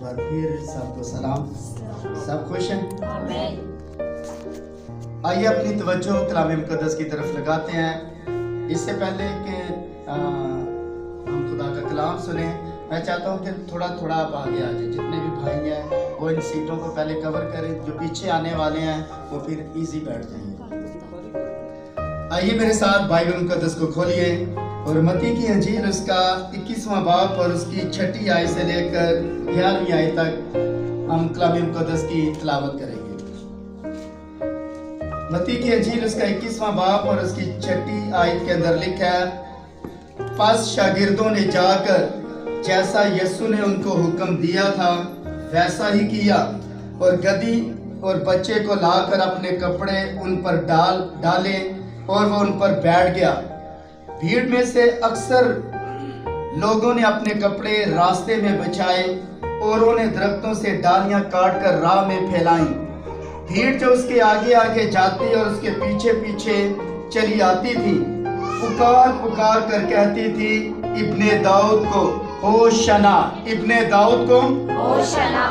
बार फिर सबको सलाम। सब खुश हैं? आइए अपनी तवज्जो कलाम मुक़द्दस की तरफ लगाते हैं। इससे पहले कि हम खुदा का कलाम सुने, मैं चाहता हूँ कि थोड़ा थोड़ा आप आगे आ जाए। जितने भी भाई हैं वो इन सीटों को पहले कवर करें, जो पीछे आने वाले हैं वो फिर इजी बैठ जाएंगे। आइए मेरे साथ बाइबल मुक़द्दस को खोलिए और मत्ती की अंजील उसका 21वां बाब और उसकी 6ठी आयत से लेकर 11वीं आयत तक हम कलाम मुक़द्दस की तिलावत करेंगे। मत्ती की अंजील उसका 21वां बाब और उसकी 6ठी आयत के अंदर लिखा है, पास शागिर्दों ने जाकर जैसा यीशु ने उनको हुक्म दिया था वैसा ही किया और गधी और बच्चे को लाकर अपने कपड़े उन पर डाले और वो उन पर बैठ गया। भीड़ में से अक्सर लोगों ने अपने कपड़े रास्ते में बिछाए और उन्हें दरख्तों से डालियां काटकर राह में फैलाई। भीड़ जो उसके आगे आगे जाती और उसके पीछे पीछे चली आती थी, पुकार पुकार कर कहती थी, इब्ने दाऊद को होशना, इब्ने दाऊद को होशना।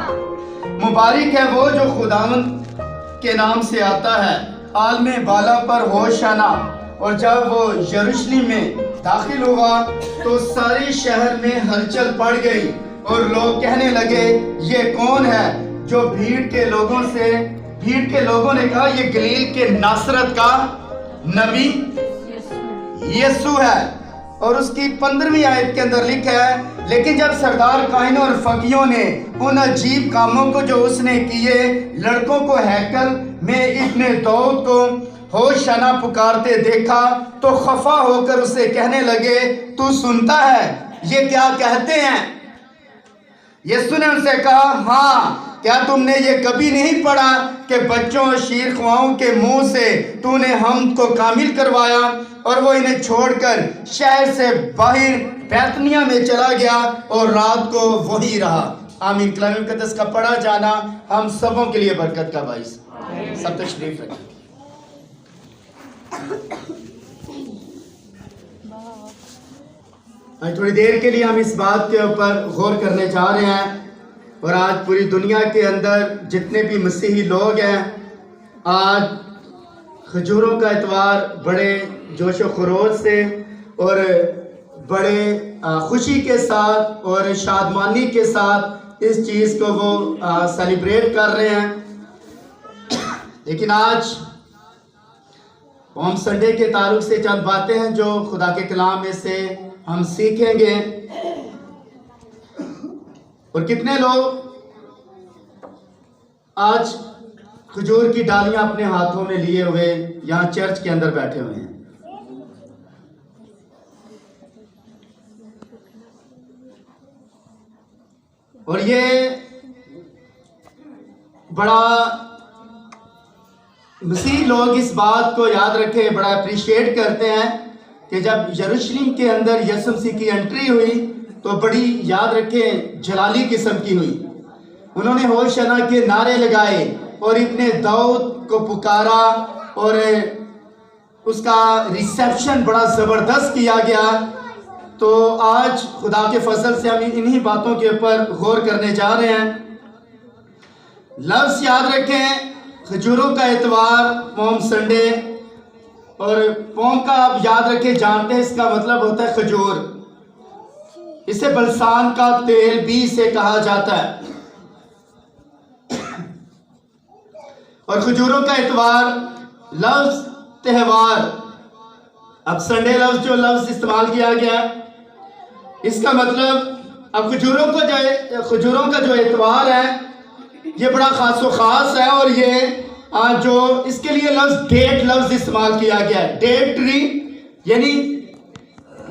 मुबारक है वो जो खुदावंद के नाम से आता है, आलमे बाला पर होशना। और जब वो यरूशलेम में दाखिल हुआ तो सारे शहर में हलचल पड़ गई और लोग कहने लगे, ये कौन है? जो भीड़ के लोगों ने कहा, ये गलील के नासरत का नबी यीशु है। और उसकी 15वीं आयत के अंदर लिखा है, लेकिन जब सरदार काहिनों और फकीयों ने उन अजीब कामों को जो उसने किए, लड़कों को हैकल में इब्ने दाऊद को होशना पुकारते देखा तो खफा होकर उसे कहने लगे, तू सुनता है ये क्या कहते हैं? यीशु ने उनसे कहा, हाँ, क्या तुमने ये कभी नहीं पढ़ा कि बच्चों और शीरख्वाओं के मुंह से तूने हमको कामिल करवाया? और वो इन्हें छोड़कर शहर से बाहर बैतनिया में चला गया और रात को वही रहा। आमीन। कलाम मुक़द्दस का पढ़ा जाना हम सबों के लिए बरकत का बाइस। सब तशरीफ रखें। आज थोड़ी देर के लिए हम इस बात के ऊपर गौर करने जा रहे हैं, और आज पूरी दुनिया के अंदर जितने भी मसीही लोग हैं, आज खजूरों का इतवार बड़े जोश व खरोश से और बड़े खुशी के साथ और शादमानी के साथ इस चीज़ को वो सेलिब्रेट कर रहे हैं। लेकिन आज पाम संडे के ताल्लुक से चंद बातें हैं जो खुदा के कलाम में से हम सीखेंगे। और कितने लोग आज खजूर की डालियां अपने हाथों में लिए हुए यहाँ चर्च के अंदर बैठे हुए हैं। और ये बड़ा मसीह लोग इस बात को याद रखे, बड़ा अप्रिशिएट करते हैं कि जब यरूशलेम के अंदर यीशु मसीह की एंट्री हुई तो बड़ी याद रखें जलाली किस्म की हुई। उन्होंने होशना के नारे लगाए और इब्ने दाऊद को पुकारा और उसका रिसेप्शन बड़ा ज़बरदस्त किया गया। तो आज खुदा के फजल से हम इन्हीं बातों के ऊपर गौर करने जा रहे हैं। लफ्ज़ याद रखें, खजूरों का इतवार, पाम संडे। और पाम का आप याद रखें, जानते हैं इसका मतलब होता है खजूर। इसे बलसान का तेल भी से कहा जाता है। और खजूरों का इतवार लफ्ज त्यौहार, अब संडे लफ्ज जो लफ्ज इस्तेमाल किया गया, इसका मतलब अब खजूरों का जो इतवार है ये बड़ा खास है। और ये जो इसके लिए लफ्ज डेट लफ्ज इस्तेमाल किया गया है। डेट ट्री यानी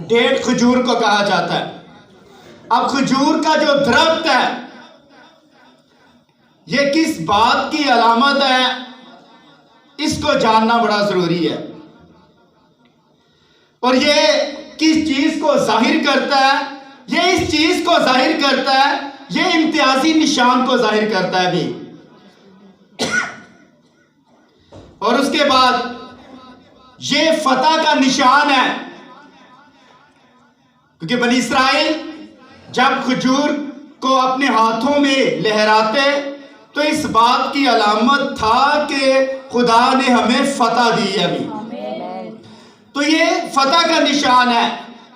डेट खजूर को कहा जाता है। अब खजूर का जो दरख्त है ये किस बात की अलामत है, इसको जानना बड़ा जरूरी है। और ये किस चीज को जाहिर करता है? ये इस चीज को जाहिर करता है, ये इम्तियाजी निशान को जाहिर करता है भी। और उसके बाद ये फतह का निशान है, क्योंकि बनी इस्राइल जब खजूर को अपने हाथों में लहराते, तो इस बात की अलामत था कि खुदा ने हमें फतह दी है अभी। तो ये फतह का निशान है।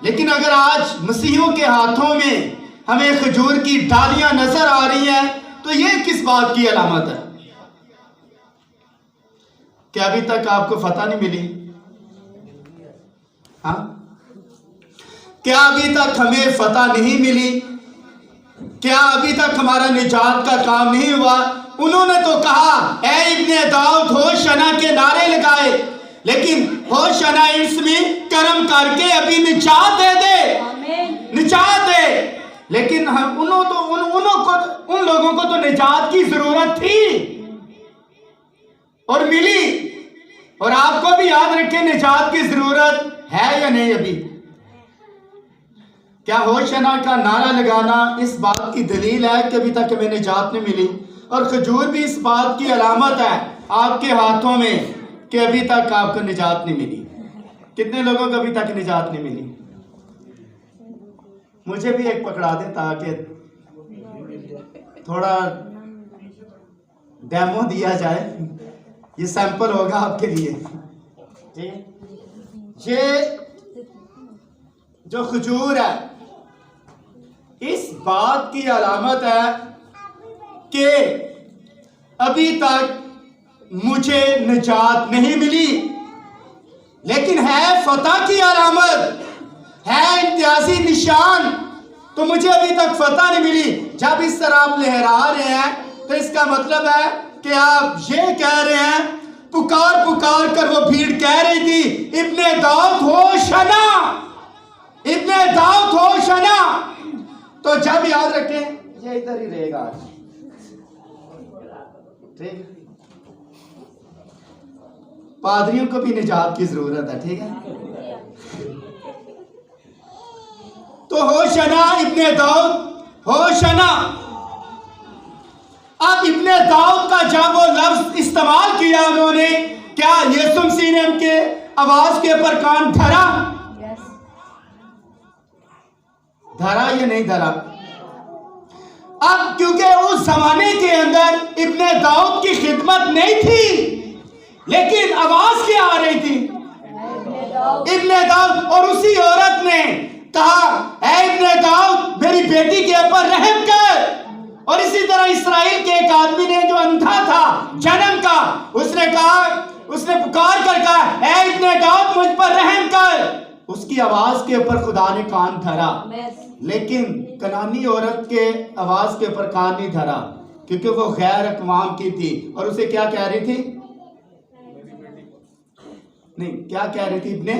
लेकिन अगर आज मसीहियों के हाथों में हमें खजूर की डालियां नजर आ रही हैं, तो ये किस बात की अलामत है? क्या अभी तक आपको फतह नहीं मिली? हाँ, क्या अभी तक हमें फतह नहीं मिली? क्या अभी तक हमारा निजात का काम नहीं हुआ? उन्होंने तो कहा ऐ इब्ने दाऊद होशना के नारे लगाए, लेकिन होशना इसमें कर्म करके अभी निजात दे दे, निजात दे। लेकिन हम उन लोगों को तो निजात की जरूरत थी और मिली। और आपको भी याद रखें, निजात की जरूरत है या नहीं अभी? क्या होशना का नारा लगाना इस बात की दलील है कि अभी तक हमें निजात नहीं मिली? और खजूर भी इस बात की अलामत है आपके हाथों में कि अभी तक आपको निजात नहीं मिली। कितने लोगों को अभी तक निजात नहीं मिली? मुझे भी एक पकड़ा दे ताकि थोड़ा डेमो दिया जाए। ये सैंपल होगा आपके लिए। ये जो खजूर है इस बात की अलामत है कि अभी तक मुझे निजात नहीं मिली, लेकिन है फतह की अलामत, है इम्तियाजी निशान। तो मुझे अभी तक फतह नहीं मिली। जब इस तरह आप लहरा रहे हैं तो इसका मतलब है कि आप ये कह रहे हैं, पुकार पुकार कर वो भीड़ कह रही थी इब्ने दाऊद होशना, इब्ने दाऊद होशना। तो जब याद रखें ये इधर ही रहेगा आज, ठीक? पादरियों को भी निजात की जरूरत है, ठीक है? तो होशना इब्ने दाऊद होशना। अब इब्ने दाऊद का जब वो लफ्ज इस्तेमाल किया उन्होंने, क्या यीशु मसीह ने उनके आवाज के ऊपर कान धरा? धरा या नहीं धरा? अब क्योंकि उस जमाने के अंदर इब्ने दाऊद की खिदमत नहीं थी, लेकिन आवाज क्या आ रही थी? इब्ने दाऊद। और उसी औरत ने कहा ऐ इब्ने दाऊद मेरी बेटी के ऊपर रहम कर। और इसी तरह इस्राएल के एक आदमी ने जो अंधा था जन्म का, उसने कहा, उसने पुकार कर कहा ऐ इब्ने दाऊद मुझ पर रहम कर। उसकी आवाज के ऊपर खुदा ने कान धरा, लेकिन कनानी औरत के आवाज के ऊपर कान नहीं धरा, क्योंकि वो गैर अकवाम की थी। और उसे क्या कह रही थी? नहीं, क्या कह रही थी? इब्ने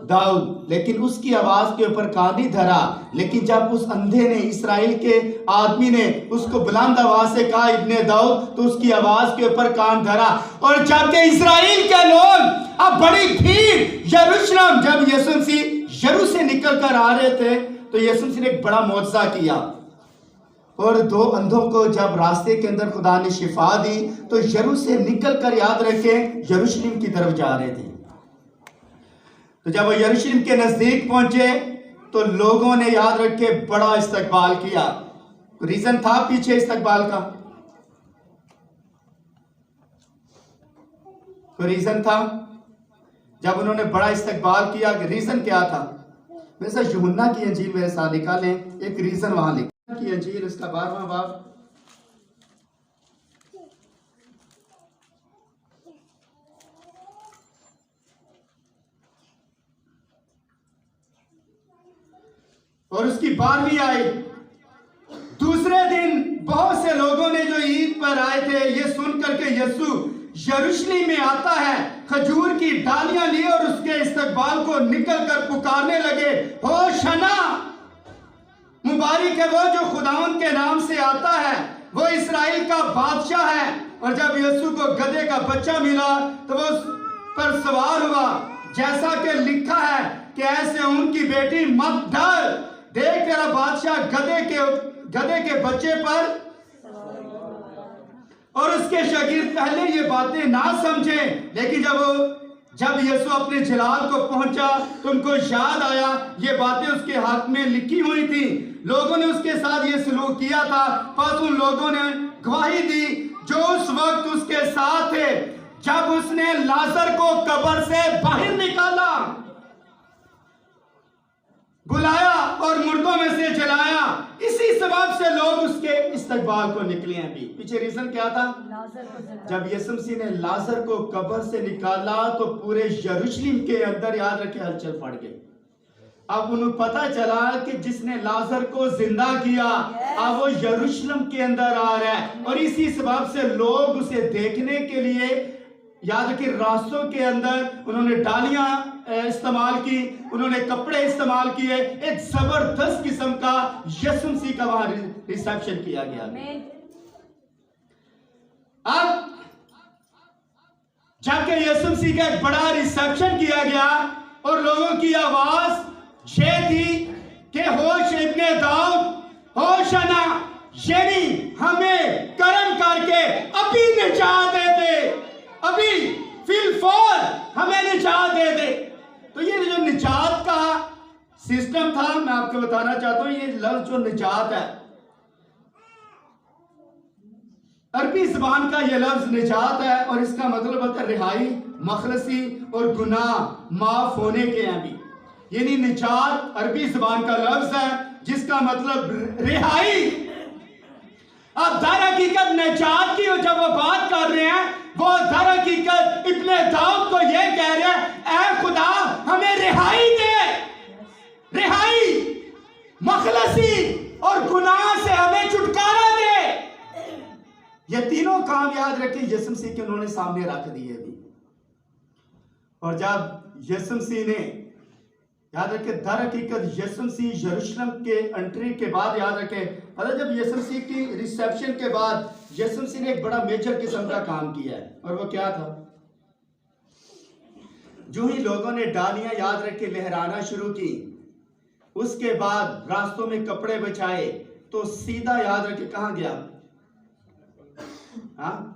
दाऊद। लेकिन उसकी आवाज के ऊपर कान नहीं धरा। लेकिन जब उस अंधे ने, इस्राएल के आदमी ने उसको बुलंद आवाज से कहा इब्ने दाऊद, तो उसकी आवाज के ऊपर कान धरा। और जबकि इस्राएल के लोग, अब बड़ी भीड़ यरूशलेम, जब यीशु मसीह यरू से निकल कर आ रहे थे, तो यीशु मसीह ने एक बड़ा मौजज़ा किया। और दो अंधों को जब रास्ते के अंदर खुदा ने शिफा दी, तो यरू से निकल कर, याद रखें, यरूशलेम की तरफ जा रहे थे। तो जब वो यरूशलेम के नजदीक पहुंचे तो लोगों ने, याद रखे, बड़ा इस्तकबाल किया। रीजन था पीछे इस्तकबाल का? कोई रीजन था जब उन्होंने बड़ा इस्तकबाल किया? रीजन क्या था? वैसे यूहन्ना की अंजील मेरे साथ निकालें, एक रीजन वहां लिखा की अंजील, उसका 12वां बाब, और उसकी 12वीं आई। दूसरे दिन बहुत से लोगों ने जो ईद पर आए थे, ये सुनकर के यीशु यरूशलेम में आता है, खजूर की डालियां ली और उसके इस्तकबाल को निकल कर पुकारने लगे, होशना, मुबारक है वो जो खुदावंद के नाम से आता है, वो इस्राएल का बादशाह है। और जब यीशु को गधे का बच्चा मिला तो वो उस पर सवार हुआ, जैसा कि लिखा है कि ऐसे उनकी बेटी मत डर, देख तेरा बादशाह गधे के बच्चे पर। और उसके शागिर्द पहले ये बातें ना समझे, लेकिन जब यीशु अपने जलाल को पहुंचा तो उनको याद आया ये बातें उसके हाथ में लिखी हुई थी, लोगों ने उसके साथ ये सलूक किया था, बस उन लोगों ने गवाही दी जो उस वक्त उसके साथ थे जब उसने लाजर को कब्र से बाहर निकाला, बुलाया और मुर्दों में से जलाया। इसी सबब से लोग उसके इस्तकबाल को निकले हैं। भी पीछे रीजन क्या था? जब यीशु मसीह ने लाजर को कब्र से निकाला तो पूरे यरूशलेम के अंदर, याद रखे, हलचल पड़ गई। अब उन्हें पता चला कि जिसने लाजर को जिंदा किया अब वो यरूशलेम के अंदर आ रहा है, और इसी सबब से लोग उसे देखने के लिए, याद रखिए, रास्तों के अंदर उन्होंने डालियां इस्तेमाल की, उन्होंने कपड़े इस्तेमाल किए, एक जबरदस्त किस्म का यीशु मसीह का वहां रिसेप्शन किया गया। अब जबकि यीशु मसीह का एक बड़ा रिसेप्शन किया गया और लोगों की आवाज ये थी कि होश इब्ने दाऊद, होशना, यानी हमें कर्म करके अभी निजात दे दे, अभी फिलफौर हमें निजात दे दे। तो ये जो निजात का सिस्टम था, मैं आपको बताना चाहता हूं, ये लफ्ज जो निजात है, अरबी जुबान का ये लफ्ज निजात है और इसका मतलब होता है रिहाई, मखलसी और गुनाह माफ होने के हैं। भी यानी निजात अरबी जुबान का लफ्ज है जिसका मतलब रिहाई। अब दर हकीकत निजात की जब वो बात कर रहे हैं, वो दर हकीकत इब्ने दाऊद को ये कह रहे हैं, ऐ खुदा हमें रिहाई दे, रिहाई, मखलसी और गुनाह से हमें छुटकारा दे। ये तीनों काम, याद रखें, यीशु मसीह के उन्होंने सामने रख दिए भी। और जब यीशु मसीह ने, याद रखें, दर हकीकत यीशु मसीह यरूशलेम के एंट्री के बाद, याद रखें, पता, जब यीशु मसीह की रिसेप्शन के बाद यीशु मसीह ने एक बड़ा मेजर किस्म का काम किया है, और वो क्या था? जो ही लोगों ने डालियां, याद रखें, लहराना शुरू की, उसके बाद रास्तों में कपड़े बिछाए तो सीधा, याद रखें, कहां गया? हाँ,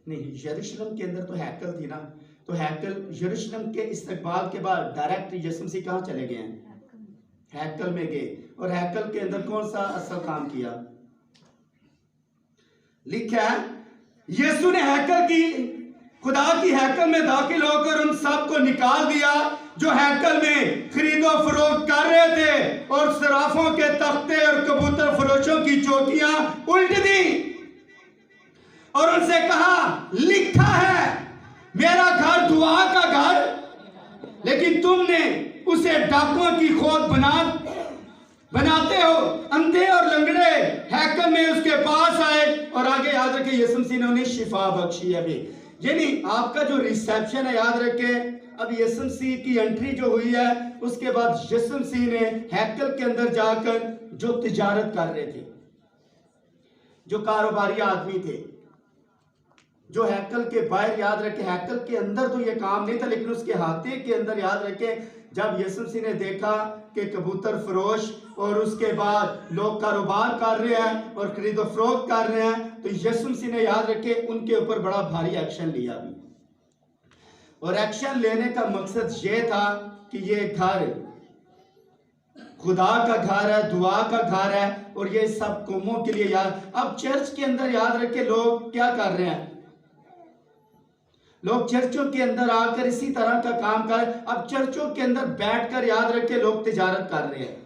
नहीं, यरूशलेम के अंदर तो हैकल थी ना, तो हैकल, यरूशलेम के इस्तकबाल के बाद डायरेक्ट यीशु मसीह कहां चले गए हैं? हैकल में गए। और हैकल के अंदर कौन सा असल काम किया? लिखा है यीशु ने हैकल की, खुदा की हैकल में दाखिल होकर उन सब को निकाल दिया जो हैकल में खरीदो फरोख्त कर रहे थे, और सराफों के तख्ते और कबूतर फरोशों की चौकियां उल्ट दी, और उनसे कहा, लिखा है मेरा घर दुआ का घर, लेकिन तुमने उसे डाकुओं की खोद बनाते हो। अंधे और लंगड़े हैकल में उसके पास आए, और आगे याद रखे यीशु मसीह ने उन्हें शिफा बख्शी है। भी यानी आपका जो रिसेप्शन है, याद रखे, अब यीशु मसीह की एंट्री जो हुई है, उसके बाद यीशु मसीह ने हैकल के अंदर जाकर जो तिजारत कर रहे थे, जो कारोबारी आदमी थे, जो हैकल के बाहर, याद रखे, हैकल के अंदर तो ये काम नहीं था, लेकिन उसके हाथे के अंदर, याद रखे, जब यीशु मसीह ने देखा कि कबूतर फरोश और उसके बाद लोग कारोबार कर रहे हैं और खरीदो फरोख्त कर रहे हैं, तो यीशु मसीह ने, याद रखे, उनके ऊपर बड़ा भारी एक्शन लिया भी। और एक्शन लेने का मकसद ये था कि ये घर खुदा का घर है, दुआ का घर है, और ये सब कौमों के लिए। याद, अब चर्च के अंदर, याद रखे, लोग क्या कर रहे हैं? लोग चर्चों के अंदर आकर इसी तरह का काम कर, अब चर्चों के अंदर बैठकर, याद रखे, लोग तिजारत कर रहे हैं।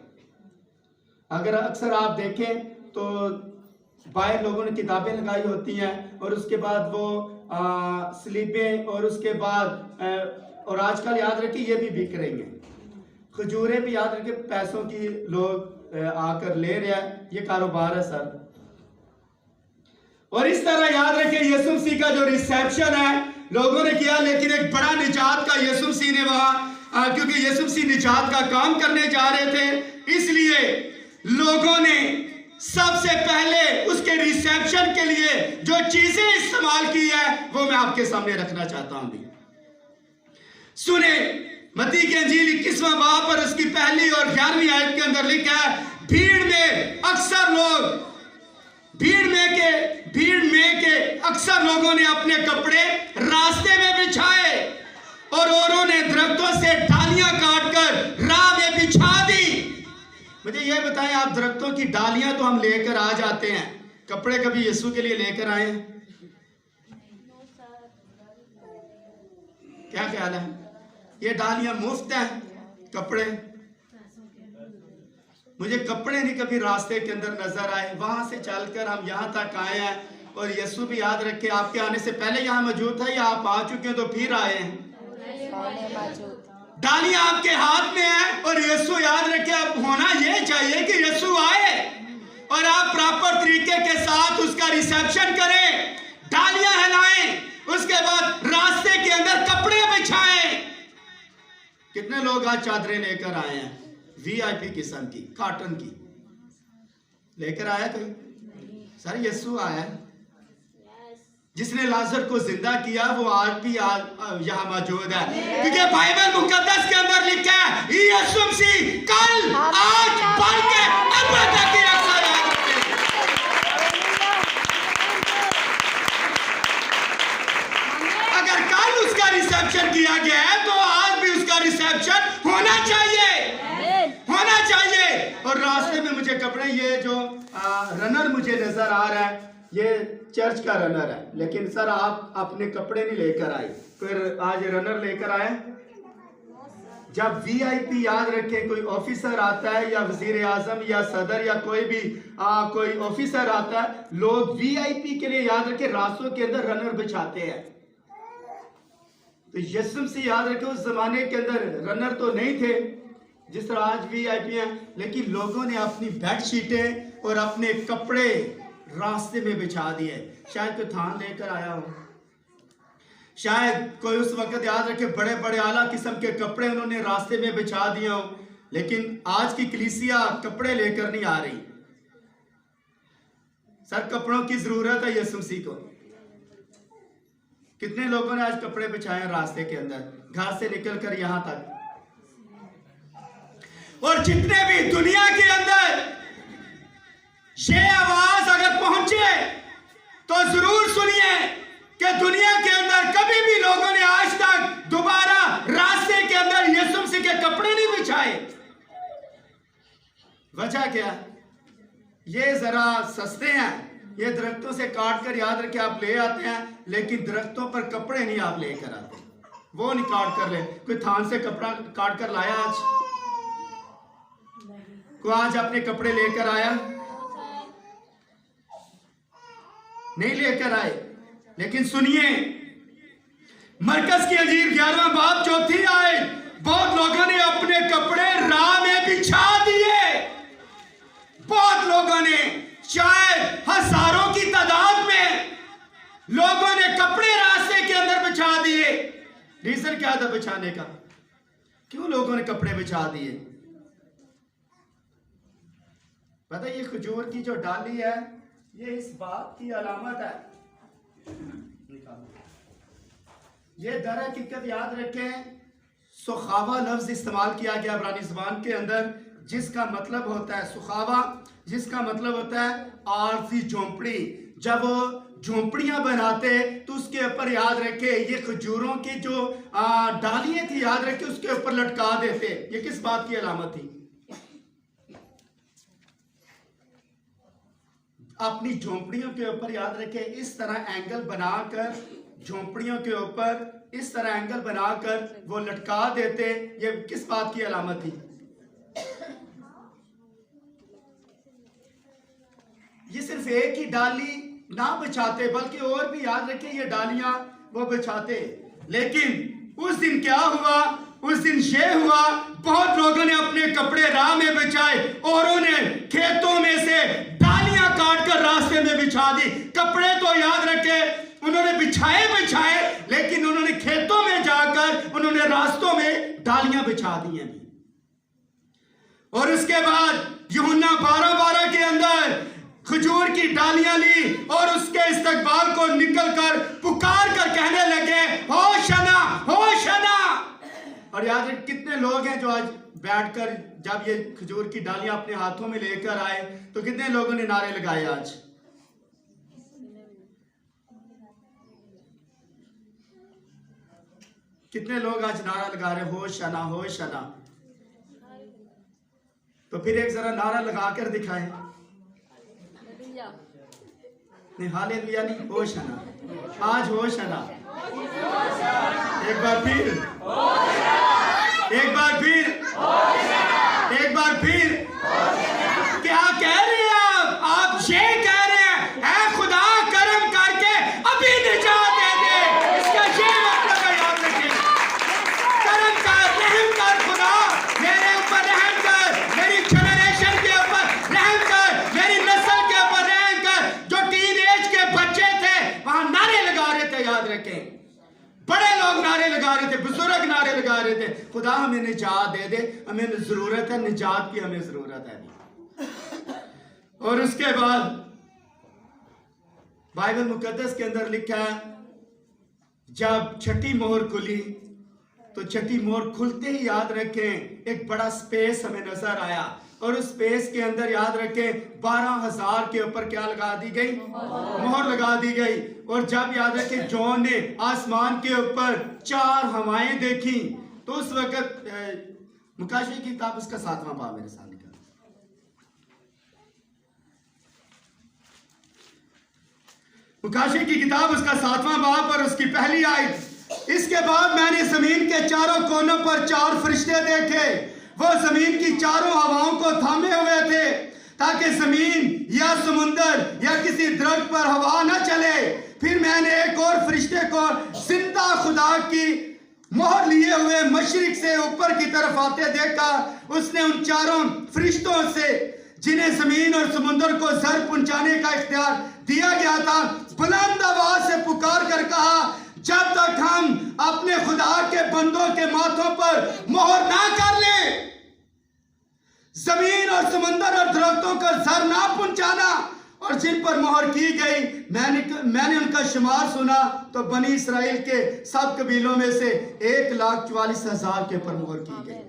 अगर अक्सर आप देखें तो बाहर लोगों ने किताबें लगाई होती हैं, और उसके बाद वो स्लीपें, और उसके बाद और आजकल, याद रखे, ये भी बिक रही हैं, खजूरें भी, याद रखे, पैसों की लोग आकर ले रहे हैं, ये कारोबार है सर। और इस तरह, याद रखे, यीशु मसीह का जो रिसेप्शन है लोगों ने किया, लेकिन एक बड़ा निजात का यीशु मसीह ने वहां, क्योंकि यीशु मसीह निजात का काम करने जा रहे थे, इसलिए लोगों ने सबसे पहले उसके रिसेप्शन के लिए जो चीजें इस्तेमाल की है वो मैं आपके सामने रखना चाहता हूं। सुने, मत्ती की अंजील 21वां बाब और उसकी पहली और 11वीं आयत के अंदर लिखा है, भीड़ में अक्सर लोग, भीड़ में के अक्सर लोगों ने अपने कपड़े रास्ते में बिछाए और औरों ने दरख्तों से डालियां काटकर राह में बिछा दी। मुझे ये बताएं, आप दरख्तों की डालियां तो हम लेकर आ जाते हैं, कपड़े कभी यीशु के लिए लेकर आए हैं? क्या ख्याल है? ये डालियां मुफ्त हैं कपड़े? मुझे कपड़े नहीं कभी रास्ते के अंदर नजर आए। वहां से चलकर हम यहाँ तक आए हैं, और यीशु भी याद रखे आपके आने से पहले यहाँ मौजूद था, या आप आ चुके हैं तो फिर आए हैं? डालियां आपके हाथ में है, और यीशु याद रखे अब होना ये चाहिए कि यीशु आए और आप प्रॉपर तरीके के साथ उसका रिसेप्शन करें, डालियां हिलाएं, उसके बाद रास्ते के अंदर कपड़े बिछाएं। कितने लोग आज चादरें लेकर आए हैं वीआईपी किस्म की, कॉटन की लेकर आया कोई? सर यीशु आया है, जिसने लाजर को जिंदा किया, वो आज भी यहाँ मौजूद है, क्योंकि बाइबल मुकद्दस के अंदर लिखा है यीशु मसीह कल आज बढ़ के अब तक की रक्षा है। अगर कल उसका रिसेप्शन किया गया है तो आज भी उसका रिसेप्शन होना चाहिए, होना चाहिए। और रास्ते में मुझे कपड़े, ये जो रनर मुझे नजर आ रहा है, ये चर्च का रनर है, लेकिन सर आप अपने कपड़े नहीं लेकर आए, फिर आज रनर लेकर आए। जब वीआईपी, याद रखें, कोई ऑफिसर आता है या वजीर आजम या सदर या कोई भी कोई ऑफिसर आता है, लोग वीआईपी के लिए, याद रखें, रास्तों के अंदर रनर बिछाते हैं। तो यीशु से याद रखें, उस जमाने के अंदर रनर तो नहीं थे जिस तरह आज वीआईपी हैं, लेकिन लोगों ने अपनी बेडशीटें और अपने कपड़े रास्ते में बिछा दिए। शायद कोई थान लेकर आया हो, शायद कोई उस वक्त, याद रखे, बड़े बड़े आला किस्म के कपड़े उन्होंने रास्ते में बिछा दिए हो। लेकिन आज की कलीसिया कपड़े लेकर नहीं आ रही। सर कपड़ों की जरूरत है यीशु मसीह को। कितने लोगों ने आज कपड़े बिछाए रास्ते के अंदर, घर से निकलकर यहां तक। और जितने भी दुनिया के अंदर ये आवाज अगर पहुंचे तो जरूर सुनिए कि दुनिया के अंदर कभी भी लोगों ने आज तक दोबारा रास्ते के अंदर यीशु मसीह के कपड़े नहीं बिछाए। वजह क्या? ये जरा सस्ते हैं, ये दरख्तों से काट कर, याद रखें, आप ले आते हैं, लेकिन दरख्तों पर कपड़े नहीं आप लेकर आते, वो नहीं काट कर ले। कोई थान से कपड़ा काट कर लाया आज? कोई आज अपने कपड़े लेकर आया? नहीं लेकर आए। लेकिन सुनिए, मरकज की अंजीर 11वां बाब 4 आयत, बहुत लोगों ने अपने कपड़े राह में बिछा दिए। बहुत लोगों ने, शायद हजारों की तादाद में लोगों ने कपड़े रास्ते के अंदर बिछा दिए। रीजन क्या था बिछाने का? क्यों लोगों ने कपड़े बिछा दिए? पता, ये खजूर की जो डाली है, ये इस बात की अलामत है। ये दर हकीकत, याद रखें, सुखावा लफ्ज इस्तेमाल किया गया इब्रानी ज़बान के अंदर, जिसका मतलब होता है सुखावा, जिसका मतलब होता है आरजी झोंपड़ी। जब वो झोंपड़ियां बनाते तो उसके ऊपर, याद रखे, ये खजूरों की जो डालियां थी, याद रखे, उसके ऊपर लटका देते। ये किस बात की अलामत थी? अपनी झोंपड़ियों के ऊपर, याद रखे, इस तरह एंगल बनाकर, झोंपड़ियों के ऊपर इस तरह एंगल बनाकर वो लटका देते। ये किस बात की अलामत थी? ये सिर्फ एक ही डाली ना बिछाते, बल्कि और भी, याद रखे, ये डालियां वो बिछाते। लेकिन उस दिन क्या हुआ? उस दिन ये हुआ, बहुत लोगों ने अपने कपड़े राह में बिछाए, और उन्हें खेतों में से डालियां काट कर रास्ते में बिछा दी। कपड़े तो, याद रखे, उन्होंने बिछाए, लेकिन उन्होंने खेतों में जाकर उन्होंने रास्तों में डालियां बिछा दी हैं। और उसके बाद यूहन्ना 12:12 के अंदर खजूर की डालियां ली और उसके इस्तकबाल को निकलकर पुकार कर कहने लगे, होशाना, होशाना। और याद रखें, कितने लोग हैं जो आज बैठकर, जब ये खजूर की डालियां अपने हाथों में लेकर आए, तो कितने लोगों ने नारे लगाए आज? कितने लोग आज नारा लगा रहे होशाना होशाना? तो फिर एक जरा नारा लगा कर दिखाएं। नहीं, हालेलुया नहीं, होशाना। आज होशाना। एक बार फिर, एक बार फिर, एक बार फिर। क्या कह रहे हैं आप? आप ये कह रहे हैं, ऐ खुदा करम करके अभी निजात दे दे। इसका ये मतलब है, याद रखें। करम कर, रहम कर खुदा, मेरे ऊपर रहम कर, मेरी जनरेशन के ऊपर रहम कर, मेरी नस्ल के ऊपर रहम कर। जो टीनेज के बच्चे थे वहां नारे लगा रहे थे, याद रखें। बड़े लोग नारे लगा रहे थे, बुजुर्ग नारे लगा रहे थे, खुदा हमें निजात दे दे, हमें जरूरत है निजात की, हमें जरूरत है। और उसके बाद बाइबल मुकद्दस के अंदर लिखा है, जब छठी मोहर खुली तो छठी मोहर खुलते ही याद रखें एक बड़ा स्पेस हमें नजर आया, और उस स्पेस के अंदर याद रखें 12,000 के ऊपर क्या लगा दी गई? मोहर लगा दी गई। और जब याद रखें जॉन ने आसमान के ऊपर 4 हवाएं देखी, तो उस वक्त मुकाशी की किताब उसका 7वां बाब मेरे सामने का, मुकाशी की किताब उसका 7वां बाब और उसकी पहली आयत। इसके बाद मैंने जमीन के चारों कोनों पर 4 फरिश्ते देखे। वो जमीन की चारों हवाओं को थामे हुए थे, ताकि जमीन या समुंदर या किसी दरख्त पर हवा न चले। फिर मैंने एक और फरिश्ते को जिंदा खुदा की मोहर लिए हुए मशरिक से ऊपर की तरफ आते देखा। उसने उन 4 फरिश्तों से, जिन्हें जमीन और समुंदर को जर पहुंचाने का इख्तियार दिया गया था, बुलंद आवाज से पुकार कर कहा, जब तक हम अपने खुदा के बंदों के माथों पर मोहर ना कर ले, जमीन और समुंदर और दरख्तों का जर ना पहुंचाना। और जिन पर मोहर की गई, मैंने उनका शुमार सुना, तो बनी इसराइल के सब कबीलों में से 1,44,000 के ऊपर मोहर की गई,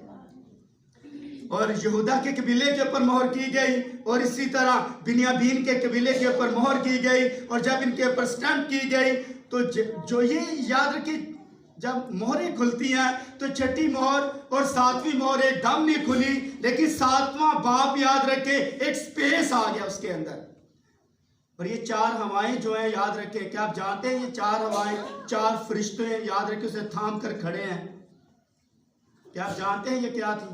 और यहूदा के कबीले के ऊपर मोहर की गई, और इसी तरह बिन्यामीन के कबीले के ऊपर मोहर की गई। और जब इनके ऊपर स्टैंप की गई, तो जो ये याद रखिए, जब मोहरें खुलती हैं तो छठी मोहर और 7वीं मोहर एकदम नहीं खुली, लेकिन 7वां बाब याद रखे एक स्पेस आ गया उसके अंदर। और ये 4 हवाएं जो हैं, याद रखें, क्या आप जानते हैं ये 4 हवाएं 4 फरिश्ते याद रखें उसे थाम कर खड़े हैं? क्या आप जानते हैं ये क्या थी?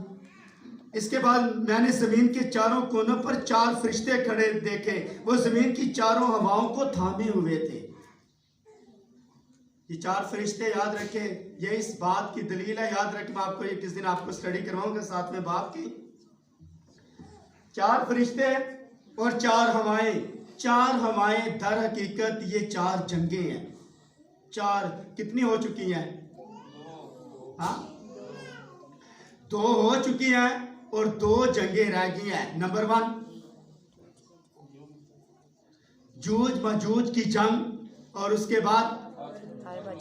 इसके बाद मैंने जमीन के चारों कोनों पर 4 फरिश्ते खड़े देखे। वो जमीन की चारों हवाओं को थामे हुए थे। ये 4 फरिश्ते याद रखे, ये इस बात की दलील है, याद रखें, मैं आपको ये किस दिन आपको स्टडी करवाऊंगा 7वें बाब की। 4 फरिश्ते और 4 हवाएं। 4 हवाएं दर हकीकत ये 4 जंगे हैं। 4 कितनी हो चुकी हैं? हाँ, 2 हो चुकी हैं और 2 जंगें रह गई हैं। नंबर 1 जूज मजूज की जंग, और उसके बाद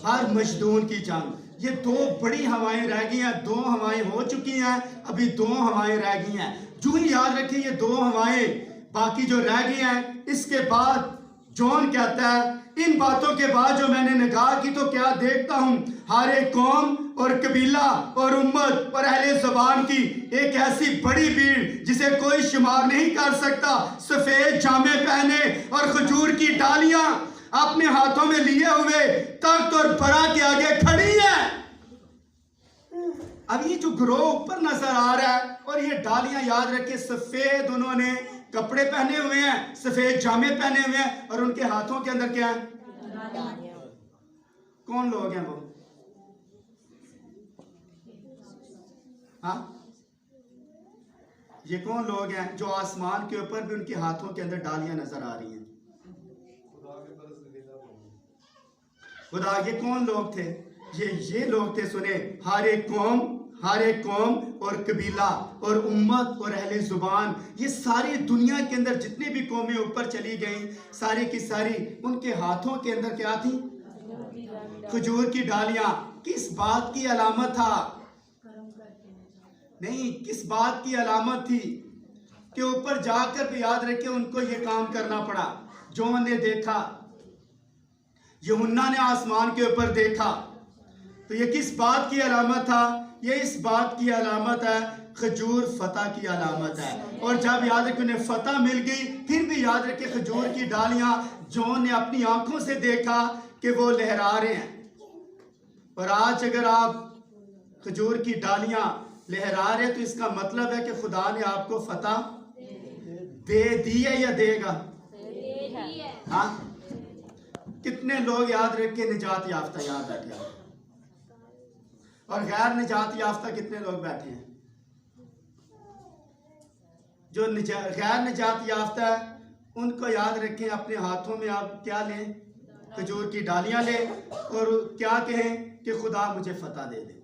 हर मजदून की जंग। ये 2 बड़ी हवाएं रह गई हैं। 2 हवाएं हो चुकी हैं, अभी 2 हवाएं रह गई हैं। जो ही याद रखिए ये 2 हवाएं बाकी जो रह गई हैं। इसके बाद जॉन कहता है, इन बातों के बाद जो मैंने निगाह की तो क्या देखता हूं, हर एक कौम और कबीला और उम्मत और अहले ज़बान की एक ऐसी बड़ी भीड़ जिसे कोई शुमार नहीं कर सकता, सफेद जामे पहने और खजूर की डालियां अपने हाथों में लिए हुए तख्त और बरा के आगे खड़ी है। अब ये जो ग्रोह ऊपर नजर आ रहा है, और ये डालियां याद रखे सफेद, उन्होंने कपड़े पहने हुए हैं, सफेद जामे पहने हुए हैं, और उनके हाथों के अंदर क्या है? कौन लोग हैं वो? हाँ, ये कौन लोग हैं जो आसमान के ऊपर भी उनके हाथों के अंदर डालियां नजर आ रही हैं? खुदा, ये कौन लोग थे? ये लोग थे, सुने, हर एक कौम और कबीला और उम्मत और अहले जुबान। ये सारी दुनिया के अंदर जितने भी कौमें ऊपर चली गई, सारी की सारी उनके हाथों के अंदर क्या थी? खजूर की डालियां। किस बात की अलामत था? नहीं, किस बात की अलामत थी कि ऊपर जाकर भी याद रखे उनको ये काम करना पड़ा। जॉन ने देखा, यूहन्ना ने आसमान के ऊपर देखा, तो ये किस बात की अलामत था? ये इस बात की अलामत है, खजूर फतह की अलामत है। और जब याद रखें उन्हें फतह मिल गई, फिर भी याद रखें खजूर की डालियां जॉन ने अपनी आंखों से देखा कि वो लहरा रहे हैं। और आज अगर आप खजूर की डालियां लहरा रहे हैं तो इसका मतलब है कि खुदा ने आपको फतह दे दी है या देगा? हाँ, कितने लोग याद रख के निजात याफ्ता याद बैठे और गैर निजात याफ्ता कितने लोग बैठे हैं? जो गैर निजात याफ्ता है उनको याद रखें, अपने हाथों में आप क्या लें? खजूर की डालियां लें और क्या कहें कि खुदा मुझे फतह दे दे,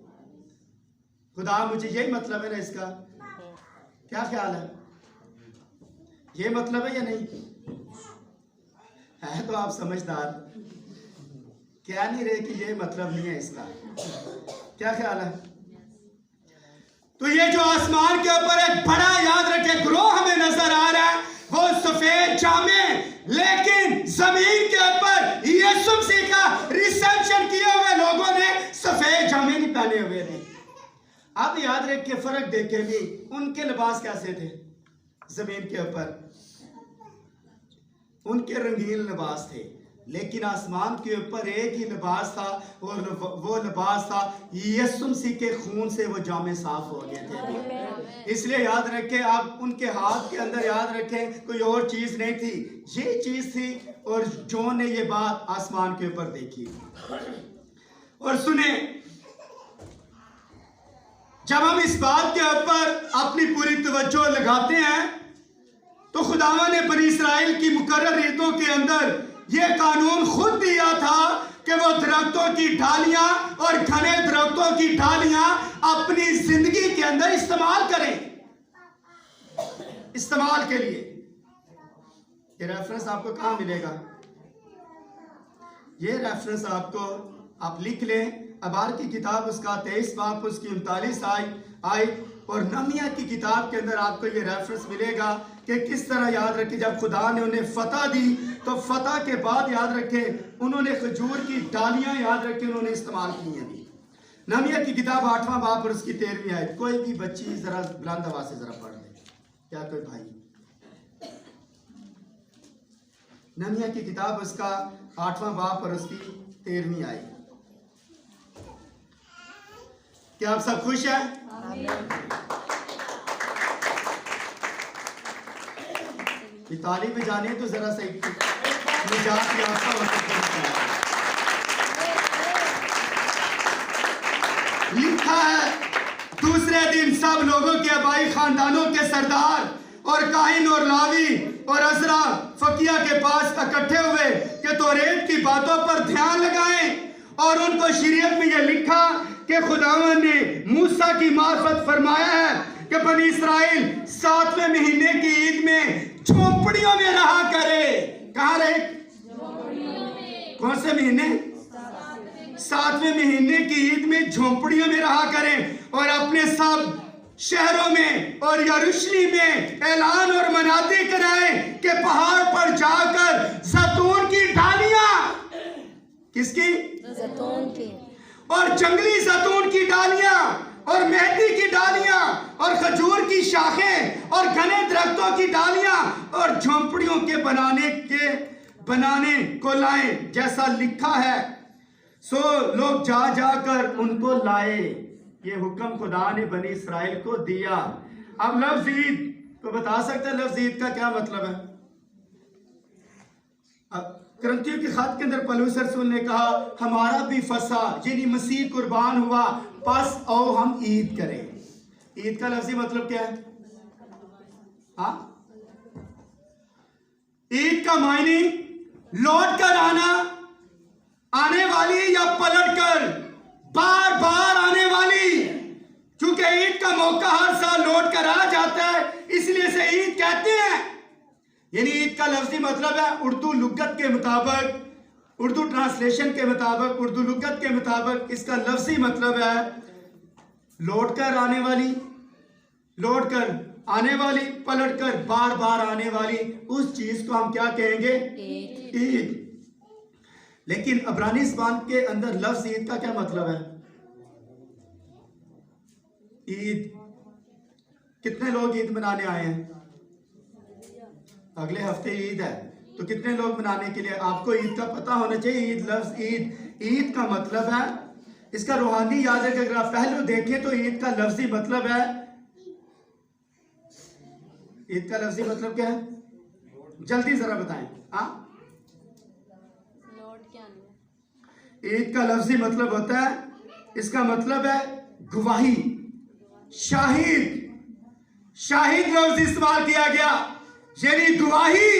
खुदा मुझे, यही मतलब है ना इसका? क्या ख्याल है, ये मतलब है या नहीं है? तो आप समझदार क्या नहीं रहे कि ये मतलब नहीं है इसका, क्या ख्याल है? तो ये जो आसमान के ऊपर एक बड़ा याद रखे ग्रोह हमें नजर आ रहा है, वो सफेद जामे, लेकिन जमीन के ऊपर यीशु मसीह का रिसेप्शन किए हुए लोगों ने सफेद जामे नहीं पहने हुए थे। आप याद रख के फर्क देखे भी, उनके लिबास कैसे थे? जमीन के ऊपर उनके रंगीन लिबास थे, लेकिन आसमान के ऊपर एक ही लिबास था और वो लिबास था यीशु मसीह के खून से वो जामे साफ हो गए थे। इसलिए याद रखें, आप उनके हाथ के अंदर याद रखें कोई और चीज नहीं थी, ये चीज थी। और जॉन ने ये बात आसमान के ऊपर देखी। और सुने, जब हम इस बात के ऊपर अपनी पूरी तवज्जो लगाते हैं तो खुदावा ने बनी इस्राएल की मुकर्रर रीतों के अंदर यह कानून खुद दिया था कि वो दरख्तों की डालियां और घने दरख्तों की डालियां अपनी जिंदगी के अंदर इस्तेमाल करें, इस्तेमाल के लिए। ये रेफरेंस आपको कहां मिलेगा? ये रेफरेंस आपको आप लिख लें, अबार की किताब उसका 23 बाब उसकी 39 आयत और नमिया की किताब के अंदर आपको ये रेफरेंस मिलेगा कि किस तरह याद रखें जब खुदा ने उन्हें फतह दी तो फतह के बाद याद रखें उन्होंने खजूर की डालियां याद रखें उन्होंने इस्तेमाल की हैं। नमिया की किताब 8वां बाब और उसकी 13वीं आयत। कोई भी बच्ची जरा बुलंद आवाज से जरा पढ़ ले, क्या कोई भाई? नमिया की किताब उसका 8वां बाब और उसकी 13वीं आयत। क्या आप सब खुश हैं? ये ताली पे जाने तो जरा सही निजात याफ्ता हो सकता है। लिखा है, दूसरे दिन सब लोगों के आबाई खानदानों के सरदार और काहिन और लावी और अजरा फकिया के पास इकट्ठे हुए कि तौरेत की बातों पर ध्यान लगाएं और उनको शरीयत में यह लिखा कि खुदावन ने मूसा की मार्फत फरमाया है कि बनी इस्राएल 7वें महीने की ईद में झोंपड़ियों में रहा करे। कहाँ रहे? कौन से महीने? 7वें महीने की ईद में झोंपड़ियों में रहा करें और अपने सब शहरों में और यरूशलेम में ऐलान और मनाते कराएं कि पहाड़ पर जाकर जैतून की डालियां, किसकी? जैतून की, और जंगली जैतून की डालियां और मेहंदी की डालियां और खजूर की शाखें और घने दरख्तों की डालियां और झोंपड़ियों के बनाने को लाएं जैसा लिखा है। सो लोग जा जाकर उनको लाए। ये हुक्म खुदा ने बनी इस्राएल को दिया। अब लफ्ज ईद को बता सकते हैं लफ्ज ईद का क्या मतलब है? अब करंथियों के खत के अंदर पौलुस रसूल ने कहा हमारा भी फसा यानी मसीह कुर्बान हुआ, बस आओ हम ईद करें। ईद का लफ्जी मतलब क्या है? हाँ, ईद का मायने लौट कर आना, आने वाली या पलट कर बार बार आने वाली। क्योंकि ईद का मौका हर साल लौट कर आ जाता है, इसलिए इसे ईद कहते हैं। यानी ईद का लफ्जी मतलब है उर्दू लुगत के मुताबिक, उर्दू ट्रांसलेशन के मुताबिक, उर्दू लुगत के मुताबिक इसका लफ्जी मतलब है लौट कर आने वाली, लौट कर आने वाली, पलट कर बार बार आने वाली। उस चीज को हम क्या कहेंगे? ईद। लेकिन अब्रानी ज़बान के अंदर लफ्ज ईद का क्या मतलब है? ईद, कितने लोग ईद मनाने आए हैं? अगले हफ्ते ईद है, तो कितने लोग मनाने के लिए? आपको ईद का पता होना चाहिए। ईद, लफ्ज ईद का मतलब है, इसका रूहानी याद है कि अगर आप पहलू देखें तो ईद का लफ्जी मतलब है, ईद का लफ्जी मतलब क्या है? जल्दी जरा बताएं। हाँ, ईद का लफ्जी मतलब होता है, इसका मतलब है गवाही, शाहिद। शाहिद लफ्ज इस्तेमाल किया गया, यानी गवाही।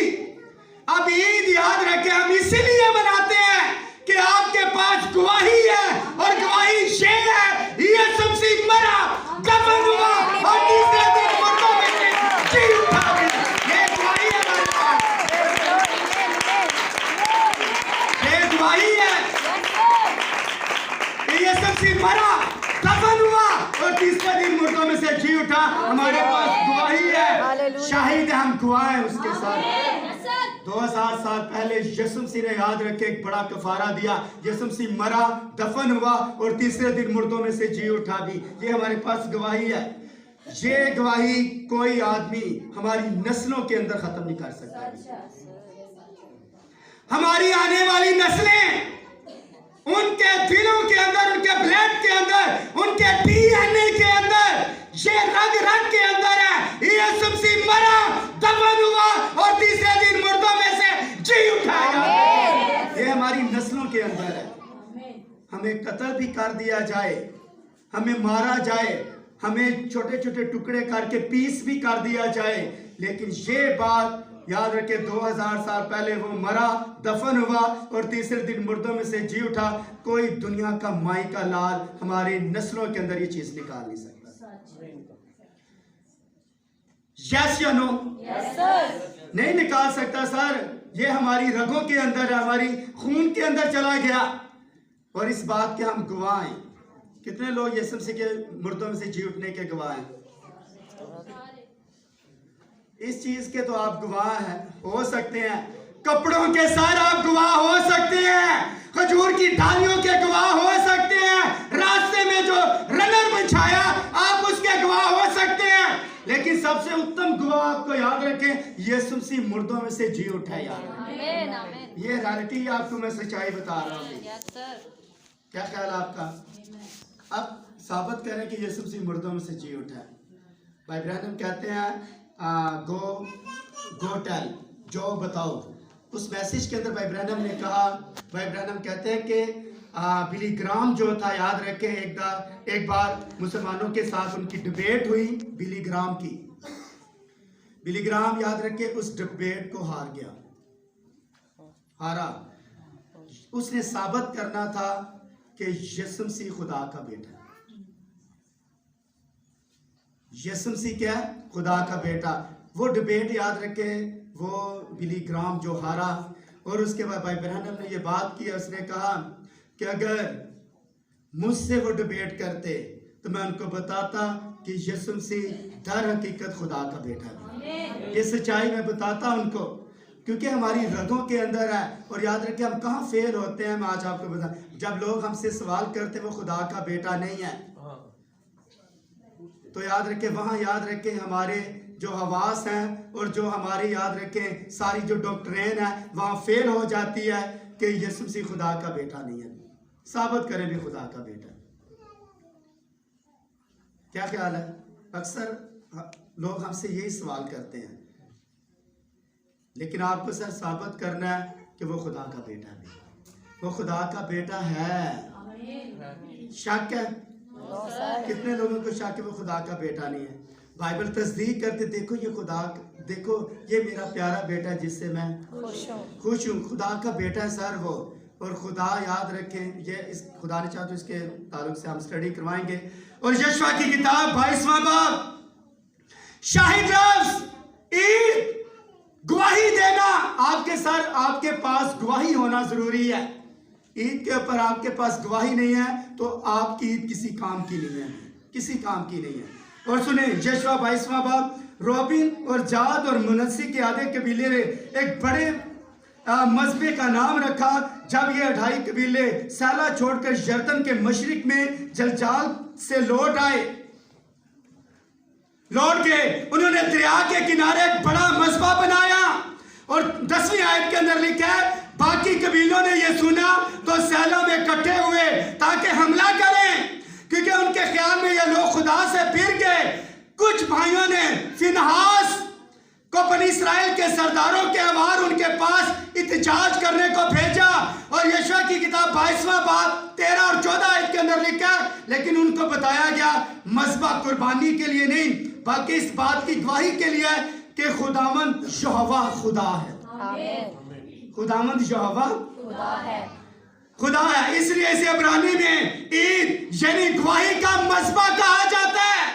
अब ईद याद रखें, हम इसीलिए मनाते हैं कि आपके पास गवाही है, और गवाही ये है, यीशु मसीह मरा, दफन हुआ और तीसरे दिन मुर्दों में से जी उठा। ये गवाही है हमारे पास, ये गवाही है। यीशु मसीह मरा, दफन हुआ और तीसरे दिन मुर्दों में से जी उठा। हमारे पास गवाही है, शाहिद है, हम गवाह हैं उसके साथ। 2000 साल पहले यीशु मसीह ने, याद रखे, एक बड़ा कफारा दिया। यीशु मसीह मरा, दफन हुआ और तीसरे दिन मुर्दों में से जी उठा भी। ये हमारे पास गवाही है। ये गवाही कोई आदमी हमारी नस्लों के अंदर खत्म नहीं कर सकता। हमारी आने वाली नस्लें, उनके दिलों के अंदर, उनके ब्लड के अंदर, उनके डीएनए के अंदर, ये रग रग के अंदर है, यीशु मसीह मरा, दफन हुआ और तीसरे दिन मुर्दों में से जी उठाया। ये हमारी नस्लों के अंदर है। हमें कत्ल भी कर दिया जाए, हमें मारा जाए, हमें छोटे छोटे टुकड़े करके पीस भी कर दिया जाए, लेकिन ये बात याद रखे, 2000 साल पहले वो मरा, दफन हुआ और तीसरे दिन मुर्दों में से जी उठा। कोई दुनिया का माई का लाल हमारे नस्लों के अंदर ये चीज निकाल नहीं सकता। यस या नो? नहीं निकाल सकता सर। ये हमारी रगों के अंदर, हमारी खून के अंदर चला गया, और इस बात के हम गवाह हैं। कितने लोग यीशु मसीह के मुर्दों में से जी उठने के गवाह हैं? इस चीज के तो आप गवाह हैं, हो सकते हैं। कपड़ों के सर आप गवाह हो सकते हैं, खजूर की डालियों के गवाह हो सकते हैं, रास्ते में जो रनर बिछाया आप उसके गवाह हो सकते हैं, लेकिन सबसे उत्तम गवाह आपको याद रखें, यीशु मसीह मुर्दों में से जी उठा। याद ये रियलिटी आपको मैं सच्चाई बता रहा हूँ। क्या ख्याल आपका? अब साबित करें कि यीशु मसीह मुर्दों में से जी उठा। भाई ब्रैनम कहते हैं गो टेल, जो बताओ। उस मैसेज के अंदर भाई ब्रैनम ने कहा, भाई ब्रैनम कहते हैं कि बिली ग्राम जो था, याद रखें, एक बार मुसलमानों के साथ उनकी डिबेट हुई, बिली ग्राम की। बिली ग्राम, याद रखें, उस डिबेट को हारा। उसने साबित करना था कि यीशु मसीह खुदा का बेटा है। यीशु मसीह क्या है? खुदा का बेटा। वो डिबेट याद रखे, वो बिली ग्राम जो हारा, और उसके बाद भाई ब्रैनम ने ये बात की, उसने कहा कि अगर मुझसे वो डिबेट करते तो मैं उनको बताता कि यीशु मसीह दर हकीकत खुदा का बेटा है। ये सच्चाई मैं बताता उनको, क्योंकि हमारी रगों के अंदर है। और याद रखें, हम कहाँ फेल होते हैं, मैं आज आपको बता, जब लोग हमसे सवाल करते वो खुदा का बेटा नहीं है, तो याद रखें, वहां याद रखें हमारे जो हवास हैं और जो हमारी याद रखें सारी जो डॉक्ट्रेन है, वहां फेल हो जाती है कि यीशु मसीह खुदा का बेटा नहीं है। साबित करें भी खुदा का बेटा। क्या ख्याल है? अक्सर लोग हमसे यही सवाल करते हैं, लेकिन आपको सर साबित करना है कि वो खुदा का बेटा नहीं, वो खुदा का बेटा है। शक है? कितने लोगों को शक है वो खुदा का बेटा नहीं है? बाइबल तस्दीक करते, देखो ये खुदा, देखो ये मेरा प्यारा बेटा है जिससे मैं खुश हूँ। खुदा का बेटा है सर वो। और खुदा, याद रखें, ये इस खुदा ने चाहा तो इसके ताल्लुक से हम स्टडी करवाएंगे। और यशवा की किताब 22वां बाब, शाहिद लफ्ज ईद, गवाही देना। आपके सर, आपके पास गवाही होना जरूरी है। ईद के ऊपर आपके पास गवाही नहीं है तो आपकी ईद किसी काम की नहीं है, किसी काम की नहीं है। और सुने, यशवा 22वां बाब, रोबिन और जाद और मुनस्सी के आधे कबीले ने एक बड़े मजबे का नाम रखा। जब ये 2.5 कबीले सैला छोड़कर यरदन के मशरिक में जलजाल से लौट आए, लौट के उन्होंने दरिया के किनारे एक बड़ा मस्बा बनाया। और 10वीं आयत के अंदर लिखा है, बाकी कबीलों ने यह सुना तो सैलों में इकट्ठे हुए ताकि हमला करें, क्योंकि उनके ख्याल में ये लोग खुदा से फिर गए। कुछ भाइयों ने फिनहास को बनी इस्राएल के सरदारों के आवार उनके पास इत्तेजाज करने को भेजा। और यशवा की किताब 22वां बाब 13 और 14 आयत के अंदर लिखा, लेकिन उनको बताया गया मज़बा कुर्बानी के लिए नहीं, बल्कि इस बात की गवाही के लिए कि खुदावंद यहोवा खुदा है। खुदावंद यहोवा खुदा है। इसलिए इसे इब्रानी में ईद यानी गवाही का मज़बा कहा जाता है।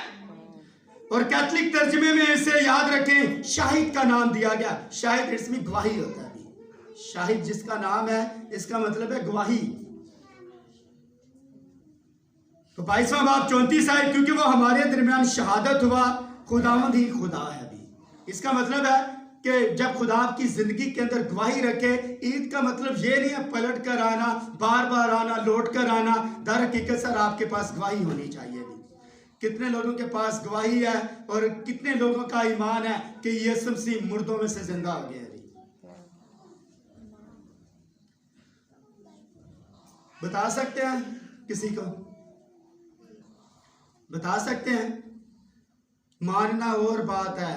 और कैथलिक तर्जमे में इसे याद रखें, शाहिद का नाम दिया गया। शाहिद इसमें गवाही होता है। शाहिद जिसका नाम है, इसका मतलब है गवाही। तो 22वां बाब 34 आयत, क्योंकि वो हमारे दरमियान शहादत हुआ, खुदावंद ही खुदा है भी। इसका मतलब है कि जब खुदा आपकी जिंदगी के अंदर गवाही रखे, ईद का मतलब ये नहीं है पलट कर आना, बार बार आना, लौट कर आना। दर हकीकत सर आपके पास गवाही होनी चाहिए भी। कितने लोगों के पास गवाही है और कितने लोगों का ईमान है कि यीशु मसीह मुर्दों में से जिंदा हो गया है? बता सकते हैं? किसी को बता सकते हैं? मानना और बात है,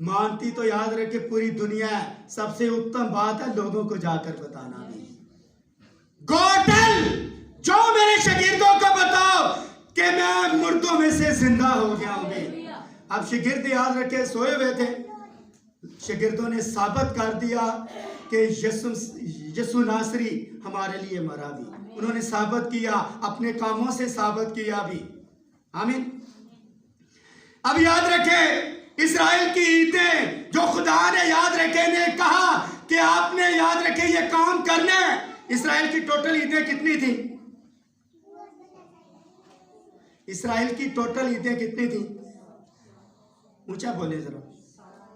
मानती तो याद रखे पूरी दुनिया है। सबसे उत्तम बात है लोगों को जाकर बताना भी। गोटल जो मेरे शागिर्दों को बताओ कि मैं मुर्दों में से जिंदा हो गया हूं। अब शागिर्द याद रखे सोए हुए थे, शागिर्दों ने साबित कर दिया कि यीशु नासरी हमारे लिए मरा भी। उन्होंने साबित किया, अपने कामों से साबित किया भी। आमीन। अब याद रखे इस्राएल की ईदें जो खुदा ने याद रखे, ने कहा कि आपने याद रखे ये काम करना है। इस्राएल की टोटल ईदें कितनी थी? इस्राएल की टोटल ईदें कितनी थी? ऊंचा बोले जरा।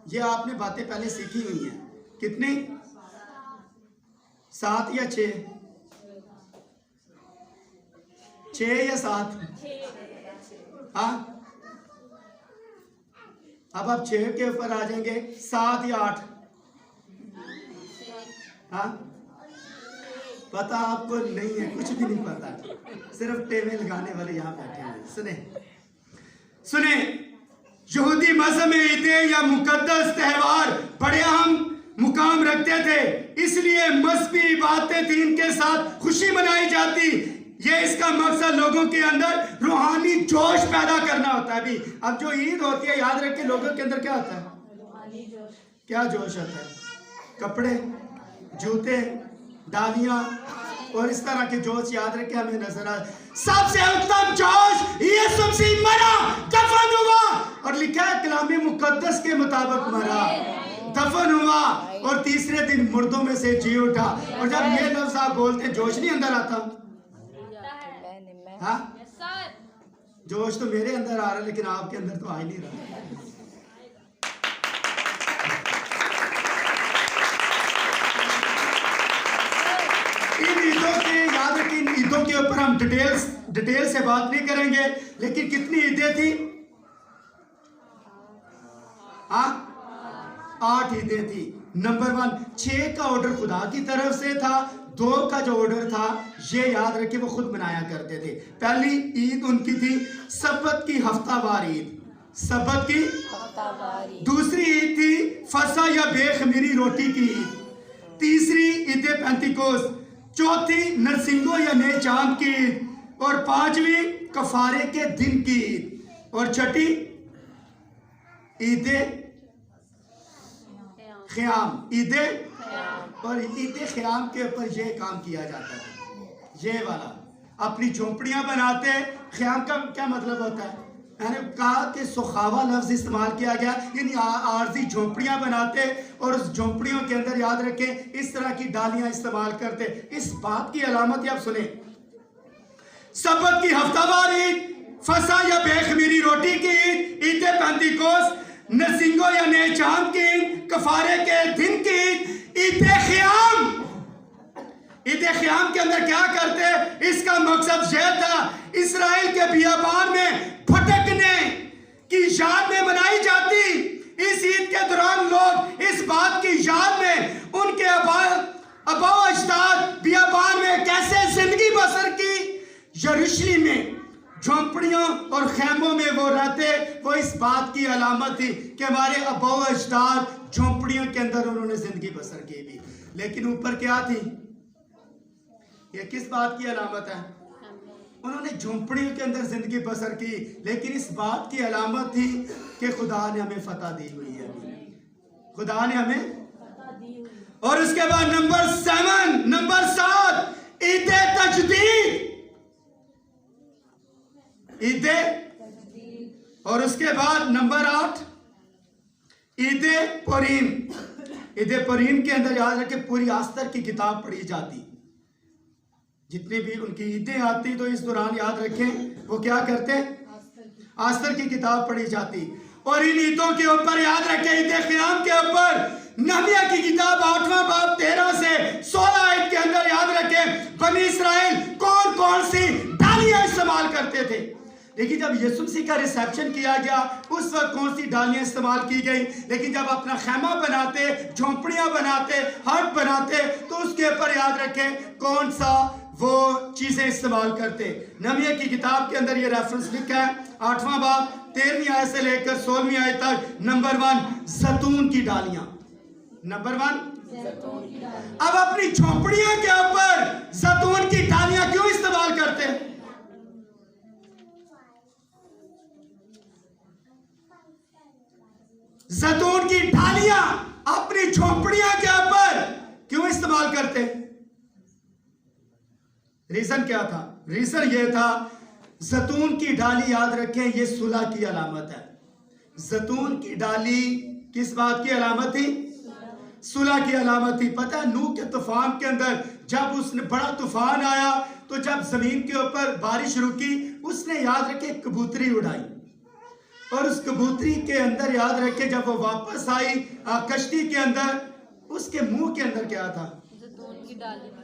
ये आपने बातें पहले सीखी हुई हैं। कितनी? 7 या 6? 6 या 7? हाँ, अब आप 6 के ऊपर आ जाएंगे। 7 या 8? हाँ, पता आपको नहीं है, कुछ भी नहीं पता, सिर्फ टेबल लगाने वाले यहाँ बैठे हैं। सुने, यहूदी मज़हब में ईदें या मुकद्दस त्यौहार बड़े अहम मुकाम रखते थे, इसलिए मज़हबी इबादतें दीन के साथ खुशी मनाई जाती। ये इसका मकसद लोगों के अंदर रूहानी जोश पैदा करना होता है भी। अब जो ईद होती है, याद रख के लोगों के अंदर क्या होता है? क्या जोश होता है? कपड़े, जूते, डालियां और इस तरह के जोश याद रख के हमें नजर आ। सबसे उत्तम जोश यीशु मसीह मरा, दफन हुआ, और लिखा है कलामे मुकद्दस के मुताबिक मरा, दफन हुआ और तीसरे दिन मुर्दों में से जी उठा। और जब ये लफ्ज आप बोलते, जोश नहीं अंदर आता? हाँ, जोश तो मेरे अंदर आ रहा है, लेकिन आपके अंदर तो आ ही नहीं रहा। इन ईदों के याद रखिए, इन ईदों के ऊपर हम डिटेल से बात नहीं करेंगे, लेकिन कितनी ईदें थी? हाँ, 8 ईदें थी। नंबर 1, 6 का ऑर्डर खुदा की तरफ से था। 2 का जो ऑर्डर था, ये याद रखिए, वो खुद मनाया करते थे। पहली ईद उनकी थी सबत की हफ्तावार ईद, सबत की। दूसरी ईद थी फसा या बेखमीरी रोटी की ईद। तीसरी ईद पेंतिकोस। चौथी नरसिंगो या नए चांद की ईद। और 5वीं कफारे के दिन की ईद। और 6ठी ईद ख़याम। और ईद ख़याम के ऊपर ये काम किया जाता था, ये वाला। अपनी झोंपड़ियां बनाते। ख़याम का क्या मतलब होता है? मैंने कहा कि सुखावा लफ्ज इस्तेमाल किया गया, यानी आर्जी झोंपड़ियां बनाते और उस झोंपड़ियों के अंदर याद रखें इस तरह की डालियां इस्तेमाल करते। इस बात की अलामत आप सुने, सबत की हफ्तावार ईद, फसा या बेखमीरी रोटी की ईद, ईद पेंतिकोस, नरसिंगो या नए चांद की ईद, कफारे के दिन की ईद, ईद ख़याम। ईद ख़याम के अंदर क्या करते? इसका मकसद यह था, इस्राएल के बियाबान में भटकने की याद में मनाई जाती। इस ईद के दौरान लोग इस बात की याद में उनके आबा अजदाद बियाबान में कैसे जिंदगी बसर की, यरूशलेम में झोंपड़ियों और खेमों में वो रहते, वो इस बात की अलामत थी कि हमारे आबा अजदाद झोंपड़ियों के अंदर उन्होंने जिंदगी बसर की भी। लेकिन ऊपर क्या थी? ये किस बात की अलामत है? उन्होंने झोंपड़ियों के अंदर जिंदगी बसर की, लेकिन इस बात की अलामत थी कि खुदा ने हमें फतह दी हुई है, खुदा ने हमें। और उसके बाद नंबर 7 ईद तजदीद, ईद। और उसके बाद नंबर 8 ईद पुरीम। ईद पुरीम के अंदर याद रखें पूरी आस्तर की किताब पढ़ी जाती। जितनी भी उनकी ईदें आती तो इस दौरान याद रखें वो क्या करते, आस्तर की किताब पढ़ी जाती। और इन ईदों के ऊपर याद रखें, ईद क़याम के ऊपर नहमिया की किताब 8वां बाब 13 से 16 आयत के अंदर याद रखें बनी इस्राएल कौन कौन सी डालियां इस्तेमाल करते थे। लेकिन जब यीशु मसीह का रिसेप्शन किया गया उस वक्त कौन सी डालियां इस्तेमाल की गई। लेकिन जब अपना खैमा बनाते, झोंपड़ियां बनाते, हट बनाते तो उसके ऊपर याद रखें कौन सा वो चीजें इस्तेमाल करते। नहमिया की किताब के अंदर ये रेफरेंस लिखा है 8वां बाब 13वीं आयत से लेकर 16वीं आयत तक। नंबर 1 जैतून की डालियां। नंबर 1 अब अपनी झोंपड़ियों के ऊपर जैतून की डालियां क्यों इस्तेमाल करते हैं? जैतून की डालियां अपनी झोंपड़ियों के ऊपर क्यों इस्तेमाल करते? रीजन क्या था? रीजन ये था जैतून की डाली याद रखें ये सुलह की अलामत है। जैतून की डाली किस बात की अलामत थी? सुलह की अलामत थी। पता है नूह के तूफान के अंदर जब उसने बड़ा तूफान आया तो जब जमीन के ऊपर बारिश रुकी उसने याद रखे कबूतरी उड़ाई, और उस कबूतरी के अंदर याद रखे जब वो वापस आई कश्ती के अंदर उसके मुंह के अंदर क्या था? जैतून की डाली।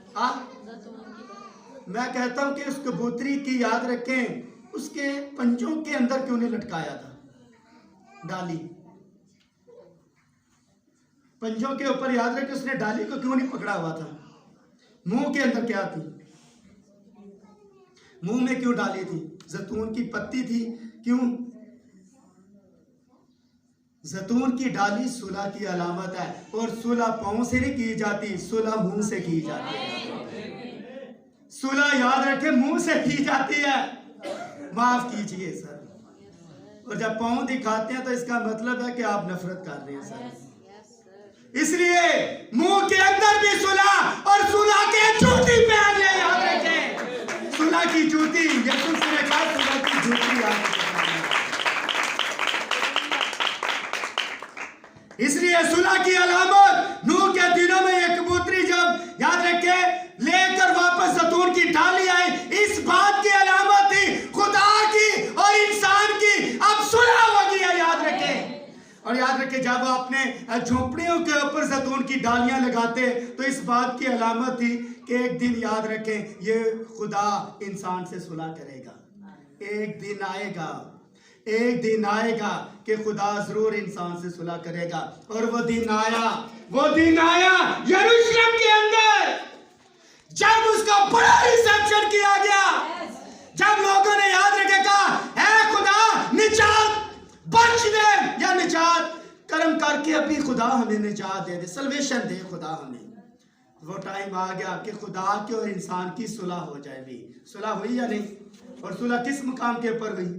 मैं कहता हूं कि उस कबूतरी की याद रखें उसके पंजों के अंदर क्यों नहीं लटकाया था डाली? पंजों के ऊपर याद रखें उसने डाली को क्यों नहीं पकड़ा हुआ था? मुंह के अंदर क्या थी? मुंह में क्यों डाली थी? जैतून की पत्ती थी। क्यों? जैतून की डाली सुलह की अलामत है, और सुलह पांव से नहीं की जाती, सुलह मुंह से की जाती है। सुलह याद रखे मुंह से की जाती है। माफ कीजिए सर। और जब पांव दिखाते हैं तो इसका मतलब है कि आप नफरत कर रहे हैं सर। इसलिए मुंह के अंदर भी सुलह, और सुलह के जूती पहन ले। याद रखें सुलह की जूती, यीशु ने कहा सुलह की जूती याद रखें। इसलिए सुलह की अलामत नूह के दिनों में एक कबूतरी जब याद रखे लेकर वापस जैतून की डाली आई, इस बात की अलामत थी खुदा की और इंसान की अब सुलह होगी। याद रखे। और याद रखे जब वो अपने झोंपड़ियों के ऊपर जैतून की डालियां लगाते तो इस बात की अलामत थी कि एक दिन याद रखें ये खुदा इंसान से सुलह करेगा। एक दिन आएगा, एक दिन आएगा कि खुदा जरूर इंसान से सुलह करेगा। और वो दिन आया यरूशलेम के अंदर जब उसका बड़ा रिसेप्शन किया गया, जब लोगों ने याद रखे कहा है खुदा निजात बख्श दे या निजात कर्म करके अभी खुदा हमें निजात दे दे, सल्वेशन दे खुदा हमें। वो टाइम आ गया कि खुदा के और इंसान की सुलह हो जाएगी। सुलह हुई या नहीं? और सुलह किस मुकाम के ऊपर हुई?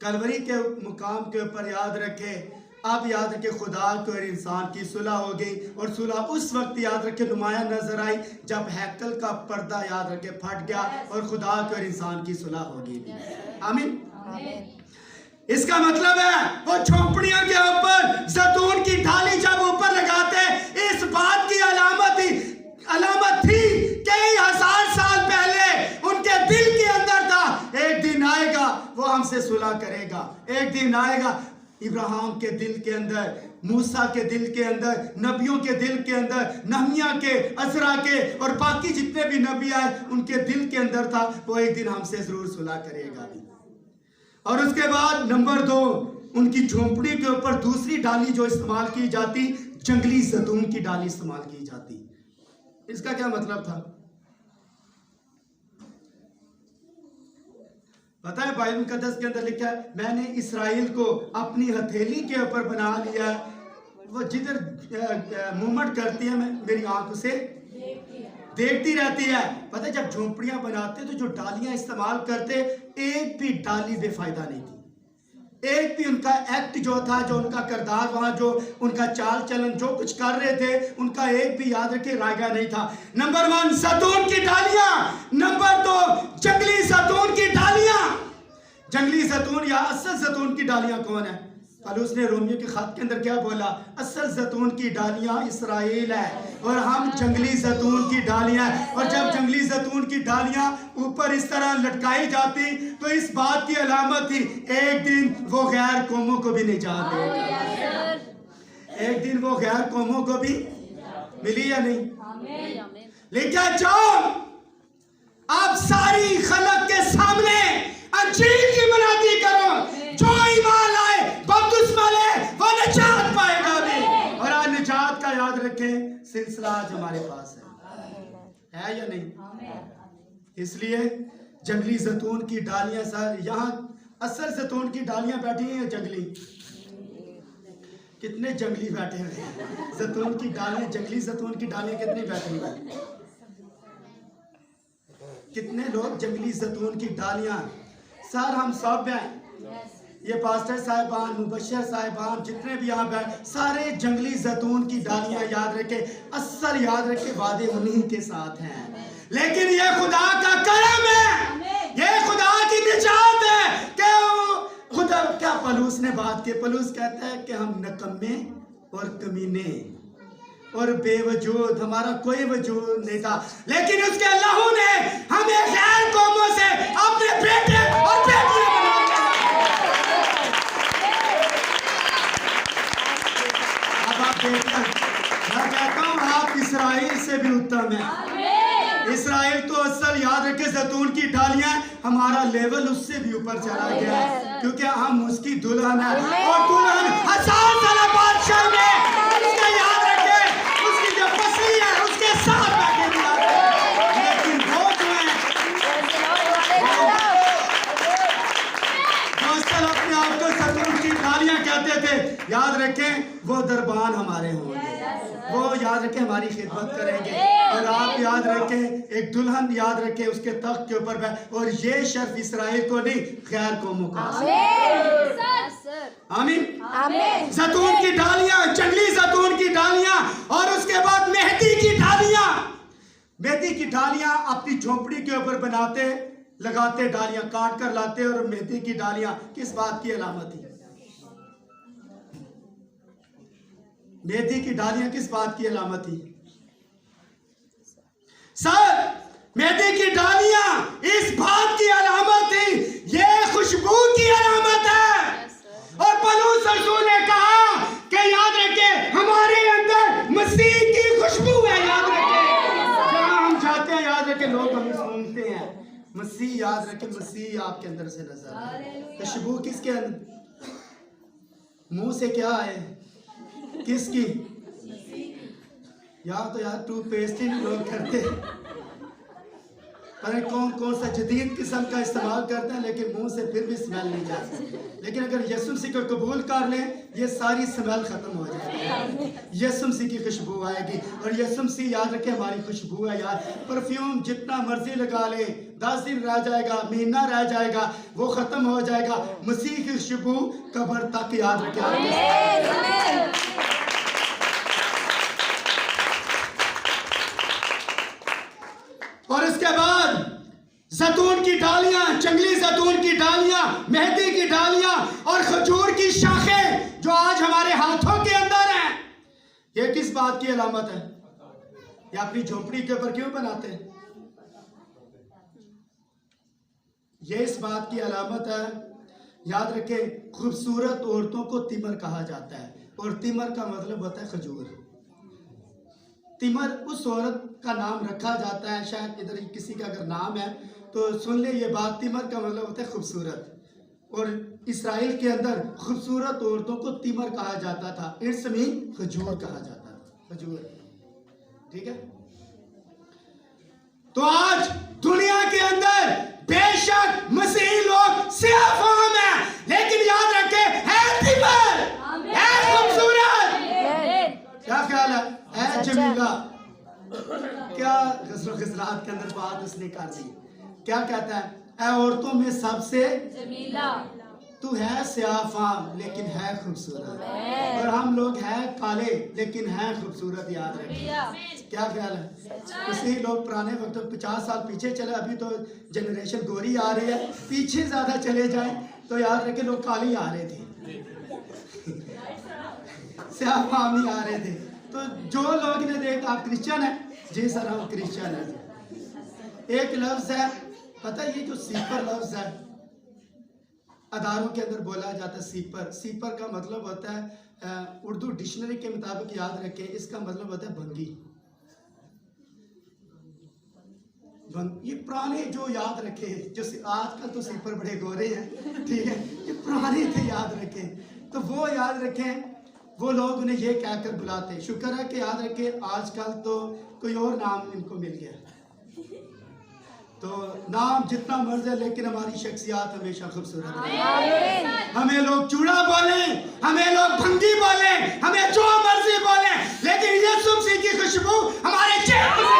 कलवरी के मुकाम के ऊपर याद रखे। अब याद रखे खुदा के और इंसान की सुलह हो गई। और सुलह उस वक्त याद रखे नुमाया नजर आई जब हैकल का पर्दा याद रखे फट गया और खुदा के और इंसान की सुलह होगी। आमीन। इसका मतलब है वो झोंपड़ियों के ऊपर जैतून की डाली जब ऊपर लगाते इस बात की अलामत थी कई हजार साल पहले उनके दिल के अंदर था एक दिन आएगा वो हमसे सुलह करेगा। एक दिन आएगा इब्राहिम के दिल के अंदर, मूसा के दिल के अंदर, नबियों के दिल के अंदर, नहमिया के, अज़रा के और बाकी जितने भी नबी आए उनके दिल के अंदर था वो एक दिन हमसे जरूर सुलह करेगा। और उसके बाद नंबर 2, उनकी झोंपड़ी के ऊपर दूसरी डाली जो इस्तेमाल की जाती, जंगली जैतून की डाली इस्तेमाल की जाती। इसका क्या मतलब था पता है? बाइबल मुकद्दस के अंदर लिखा है, मैंने इसराइल को अपनी हथेली के ऊपर बना लिया, वो जिधर मूवमेंट करती है मैं मेरी आंख उसे देखती रहती है। पता है, जब झोंपड़ियां बनाते तो जो डालियां इस्तेमाल करते, एक भी डाली बेफायदा नहीं थी। एक भी उनका एक्ट जो था, जो उनका किरदार, वहां जो उनका चाल चलन, जो कुछ कर रहे थे, उनका एक भी याद रखे रायगा नहीं था। नंबर 1 जैतून की डालियां, नंबर 2 जंगली जैतून की डालियां। जंगली जैतून या असल जैतून की डालियां कौन है? पौलुस ने रोमियो के खत के अंदर क्या बोला? असल जैतून की डालियां इसराइल है और हम जंगली जैतून की डालियां हैं। और जब जंगली जैतून की डालियां ऊपर इस तरह लटकाई जाती तो इस बात की अलामत थी एक दिन वो गैर कौमों को भी निजात देगा। एक दिन वो गैर कौमों को भी मिली या नहीं? लेकिन जाओ आप सारी खलक के सामने अंजील की मुनादी करो, जो ईमान लाए बपतिस्मा ले वो निजात पाएगा भी। और आज निजात का याद रखें सिलसिला आज हमारे पास है या नहीं? इसलिए जंगली जैतून की डालियां, सर यहाँ असल जैतून की डालियां बैठी हैं, जंगली कितने जंगली बैठे हैं? जैतून की डालियां, जंगली जैतून की डालियां कितनी बैठी हैं? कितने लोग जंगली जैतून की डालियां? सर हम सब हैं, ये पास्टर साहिबान, मुबशर साहिबान, जितने भी यहाँ बैठ, सारे जंगली जैतून की डालियां। याद रखे, असल याद रखे, वादे उन्हीं के साथ हैं। लेकिन ये खुदा का करम है, ये खुदा की निजात है कि खुदा क्या पौलुस ने बात की। पौलुस कहता है कि हम नकम्मे और कमीने और बेवजूद, हमारा कोई वजूद नहीं था, लेकिन उसके लहू ने हमें गैर कौमों से अपने बेटे और बेटियां बना दिया। अब आप देखिए, मैं कहता हूं आप इसराइल से भी उत्तम है। इसराइल तो असल याद रखे जैतून की डालियां, हमारा लेवल उससे भी ऊपर चला गया है, क्योंकि हम उसकी दुल्हन है और दुल्हन 1000 साल बादशाह में उसका याद रखे, उसकी जो पसली है उसके साथ बैठे दिया। लेकिन वो जो है दोस्तों अपने आप को जैतून की डालियां कहते थे, याद रखें वो दरबान हमारे होंगे, वो याद रखें हमारी खिदमत करेंगे। और आप याद रखें एक दुल्हन याद रखें उसके तख्त के ऊपर बैठ, और ये शर्फ इसराइल को नहीं गैर कौमों को। आमीन आमीन। जैतून की डालियां, जंगली जैतून की डालियां, और उसके बाद मेहंदी की डालियां। मेहंदी की डालियां अपनी झोपड़ी के ऊपर बनाते, लगाते, डालियां काट कर लाते, और मेहंदी की डालियां किस बात की अलामत थी? मेहंदी की डालियां किस बात की अलामत थी? सर मेहंदी की डालियां इस बात की अलामत थी, ये खुशबू की अलामत है। और पौलुस रसूल ने कहा कि याद रखे हमारे अंदर मसीह की खुशबू है। याद रखे जहां हम जाते हैं, याद रखे लोग हमें सूंघते हैं, मसीह याद रखे, मसीह आपके अंदर से नजर आए। खुशबू किसके अंदर? मुंह से क्या है? किसकी? यार तो यार टूथपेस्ट ही लोग करते हैं, अरे कौन कौन सा जदीद किस्म का इस्तेमाल करते हैं, लेकिन मुंह से फिर भी स्मेल नहीं जाती। लेकिन अगर यीशु मसीह को कबूल कर लें, ये सारी स्मेल खत्म हो जाएगी, यीशु मसीह की खुशबू आएगी। और यीशु मसीह याद रखे हमारी खुशबू है। यार परफ्यूम जितना मर्जी लगा ले, 10 दिन रह जाएगा, महीना रह जाएगा, वो खत्म हो जाएगा। मसीह की खुशबू कब्र तक याद रखे। और इसके बाद जैतून की डालियां, जंगली जैतून की डालियां, मेहंदी की डालियां और खजूर की शाखें जो आज हमारे हाथों के अंदर हैं, ये किस बात की अलामत है? ये अपनी झोपड़ी के ऊपर क्यों बनाते हैं? ये इस बात की अलामत है, याद रखें खूबसूरत औरतों को तिमर कहा जाता है, और तिमर का मतलब होता है खजूर। तिमर उस औरत का नाम रखा जाता है, शायद इधर किसी का अगर नाम है तो सुन ले ये बात, तिमर का मतलब होता है खूबसूरत। और इसराइल के अंदर खूबसूरत औरतों को तिमर कहा जाता था, इट्स मीन खजूर कहा जाता था, खजूर। ठीक है, तो आज दुनिया के अंदर बेशक मसीही लोग सियाफाम है, लेकिन याद रखे है तिमर, है खूबसूरत। क्या ख्याल है जमीला? क्या गज़रात के अंदर बात उसने कर दी, क्या कहता है? ऐ औरतों में सबसे जमीला, तू है सियाफाम लेकिन है खूबसूरत, और हम लोग हैं काले लेकिन हैं खूबसूरत। याद रखिए, क्या ख्याल है? इसी लोग पुराने वक्त 50 साल पीछे चले, अभी तो जनरेशन गोरी आ रही है, पीछे ज्यादा चले जाए तो याद रखे लोग काले आ रहे थे, सियाफाम ही आ रहे थे। तो जो लोग ने देखा आप क्रिश्चियन है, जी सर हम क्रिश्चियन है। एक लफ्ज है पता है, ये जो सीपर लफ्ज है अदारों के अंदर बोला जाता है, सीपर। सीपर का मतलब होता है उर्दू डिक्शनरी के मुताबिक याद रखें, इसका मतलब होता है भंगी। ये पुराने जो याद रखे, जो आजकल तो सीपर बड़े गोरे हैं, ठीक है, ये पुराने थे याद रखें, तो वो याद रखें, वो लोग उन्हें ये कहकर बुलाते। शुक्र है कि याद रखें आजकल तो कोई और नाम इनको मिल गया, तो नाम जितना मर्ज है लेकिन हमारी शख्सियत हमेशा खूबसूरत है। हमें लोग चूड़ा बोले, हमें लोग भंगी बोले, हमें जो मर्जी बोले, लेकिन यीशु मसीह की खुशबू हमारे चेहरे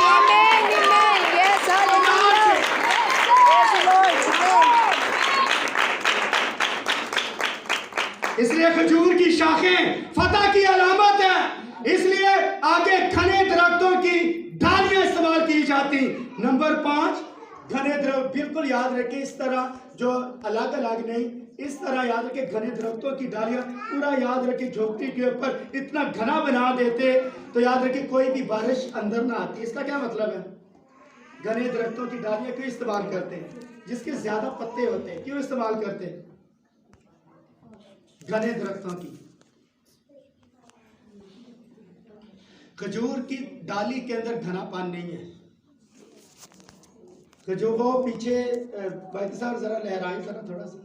इसलिए खजूर की शाखें फतह की अलामत है, इसलिए आगे घने दरख्तों की डालियां इस्तेमाल की जाती। नंबर 5 घने दरख्त, बिल्कुल याद रखें, इस तरह जो अलग अलग नहीं, इस तरह याद रखें घने दरख्तों की डालियां पूरा याद रखें झोपड़ी के ऊपर इतना घना बना देते तो याद रखें कोई भी बारिश अंदर ना आती। इसका क्या मतलब है? घने दरख्तों की डालियां क्यों इस्तेमाल करते हैं? जिसके ज्यादा पत्ते होते हैं, क्यों इस्तेमाल करते हैं घने दरख्तों की? खजूर की डाली के अंदर घनापन नहीं है। खजूर वो पीछे भाई साहब जरा लहराएं जरा थोड़ा सा,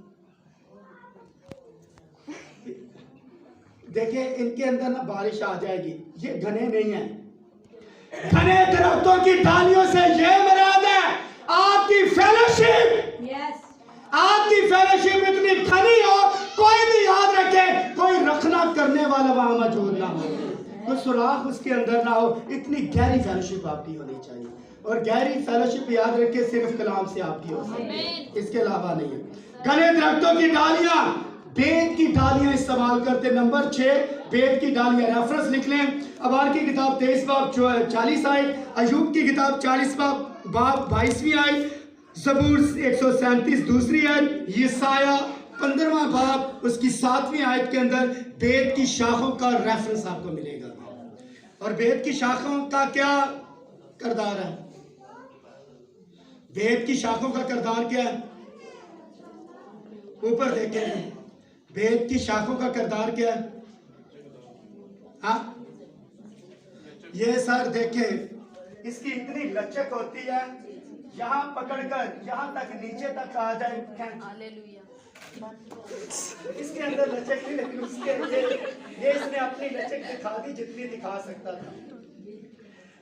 देखिए इनके अंदर ना बारिश आ जाएगी, ये घने नहीं है। घने दरख्तों की डालियों से ये मुराद है आपकी फेलोशिप। आपकी फेलोशिप इतनी घनी हो, कोई भी याद रखे कोई रखना करने वाला वहां मौजूद ना हो, कोई सुराख उसके अंदर ना हो, इतनी गहरी फेलोशिप आपकी होनी चाहिए। और गहरी फेलोशिप याद रखे सिर्फ कलाम से आपकी हो सकती है, इसके अलावा नहीं है। घने दरख्तों की डालियां, बेद की डालियां इस्तेमाल करते। नंबर 6 बेद की डालियां, रेफरेंस लिख लें, अबार की किताब 23 बाब 40 आयत, अयूब की किताब 40 बाब 22वीं आयत, ज़बूर 137 दूसरी आयत, यसाया 15वां बाब उसकी 7वीं आयत के अंदर बेद की शाखों का रेफरेंस आपको मिलेगा। और बेद की शाखों का क्या किरदार है? बेद की शाखों का किरदार क्या है? ऊपर देखें, बेद की शाखों का किरदार क्या है? हाँ, ये सर देखें, इसकी इतनी लचक होती है, यहाँ पकड़कर यहाँ तक नीचे तक आ जाए, इसके अंदर लचक नहीं, लेकिन उसके ये इसने अपनी लचक दिखा दी जितनी दिखा सकता था।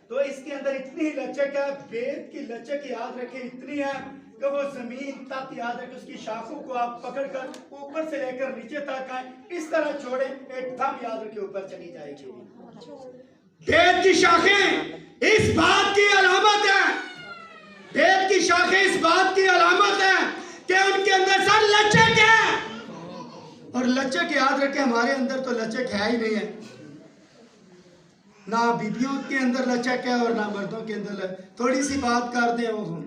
तो इसके अंदर इतनी लचक है, बेद की लचक याद रखें इतनी है कि वो जमीन तक याद रखें, उसकी शाखों को आप पकड़कर ऊपर से लेकर नीचे तक आए, इस तरह छोड़े एकदम याद रखें ऊपर चली जाएगी। बेद की शाखें इस बात की अलामत है, बेद की शाखें इस बात की अलामत है कि उनके अंदर सर लचक है। और लचक याद रखें हमारे अंदर तो लचक है ही नहीं है, ना बीबियों के अंदर लचक है और ना मर्दों के अंदर। थोड़ी सी बात करते हैं वो हम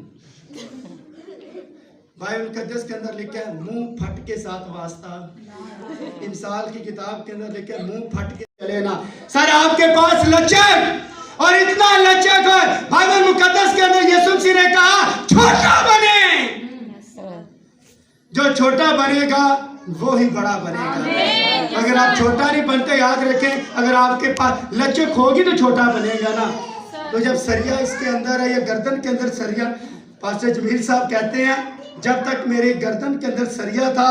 बाइबल मुकद्दस के अंदर लिखा है मुंह फट के साथ वास्ता, इंसाल की किताब के अंदर लिखा है मुंह फट के चले ना। सर आपके पास लचक और इतना लचक है, बाइबल मुकद्दस के अंदर यीशु मसीह ने कहा छोटा बने, जो छोटा बनेगा वो ही बड़ा बनेगा। अगर आप छोटा नहीं बनते याद रखें, अगर आपके पास लचक होगी तो छोटा बनेगा ना। तो जब सरिया इसके अंदर है या गर्दन के अंदर सरिया, पास्टर जमील साहब कहते हैं जब तक मेरे गर्दन के अंदर सरिया था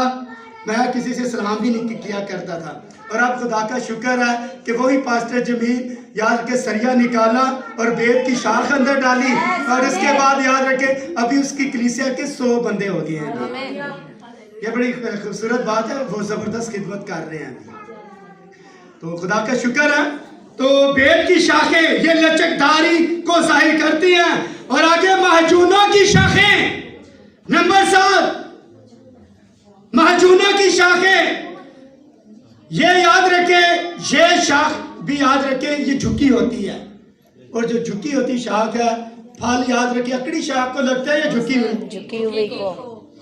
मैं किसी से सलाम भी नहीं किया करता था। और अब खुदा का शुक्र है कि वही पास्टर जमील याद के सरिया निकाला और बेत की शाख अंदर डाली, और इसके बाद याद रखे अभी उसकी कलीसिया के 100 बंदे हो गए हैं। ये बड़ी खूबसूरत बात है, वो जबरदस्त खिदमत कर रहे हैं। तो खुदा का शुक्र है। तो बेत की शाखें ये लचकदारी को जाहिर करती हैं। और आगे महजूनों की शाखें, नंबर 7, महजूनों की शाखें, ये याद रखे, ये शाख भी याद रखे, ये झुकी होती है। और जो झुकी होती शाख है, फल याद रखे, अकड़ी शाख को लगता है या झुकी हुई को।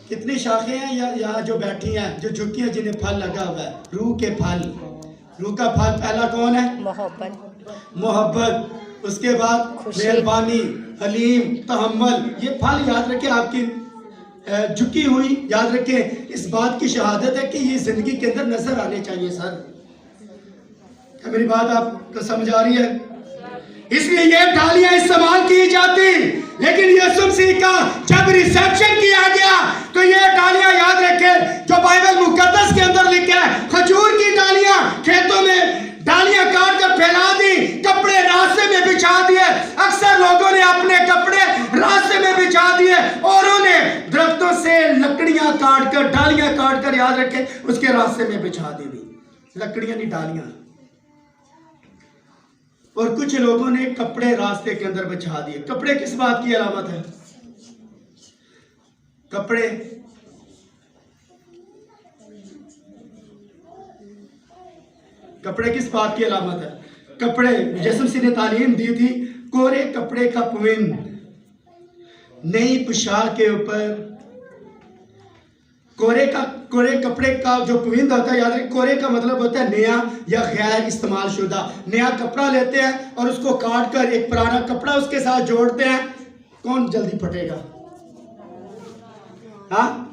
कितनी शाखें हैं यहाँ जो बैठी हैं, जो झुकी हैं, जिन्हें फल लगा हुआ है, रूह के फल। रूह का फल पहला कौन है? मोहब्बत। उसके बाद मेहरबानी, हलीम, तहम्मुल। ये फल याद रखे आपकी झुकी हुई, याद रखे, इस बात की शहादत है कि ये जिंदगी के अंदर नजर आने चाहिए। सर क्या मेरी बात आपको समझ आ रही है? इसलिए ये डालियां इस्तेमाल की जाती, लेकिन यीशु मसीह का जब रिसेप्शन किया गया तो ये डालियां याद रखे, जो बाइबल मुकद्दस के अंदर लिखा है, खजूर की डालियां खेतों में डालियां काट कर फैला दी, कपड़े रास्ते में बिछा दिए। अक्सर लोगों ने अपने कपड़े रास्ते में बिछा दिए, और उन्हें दरख्तों से लकड़ियां काट कर, डालियां काट कर, याद रखे, उसके रास्ते में बिछा दी। लकड़ियां नहीं, डालियां। और कुछ लोगों ने कपड़े रास्ते के अंदर बिछा दिए। कपड़े किस बात की अलामत है? कपड़े किस बात की अलामत है? कपड़े, यीशु मसीह ने तालीम दी थी, कोरे कपड़े का पुविंद, नई पोशाक के ऊपर कोरे कपड़े का जो पुविंद होता है, याद रखें, कोरे का मतलब होता है नया या गैर इस्तेमाल शुदा। नया कपड़ा लेते हैं और उसको काट कर एक पुराना कपड़ा उसके साथ जोड़ते हैं, कौन जल्दी फटेगा? हाँ,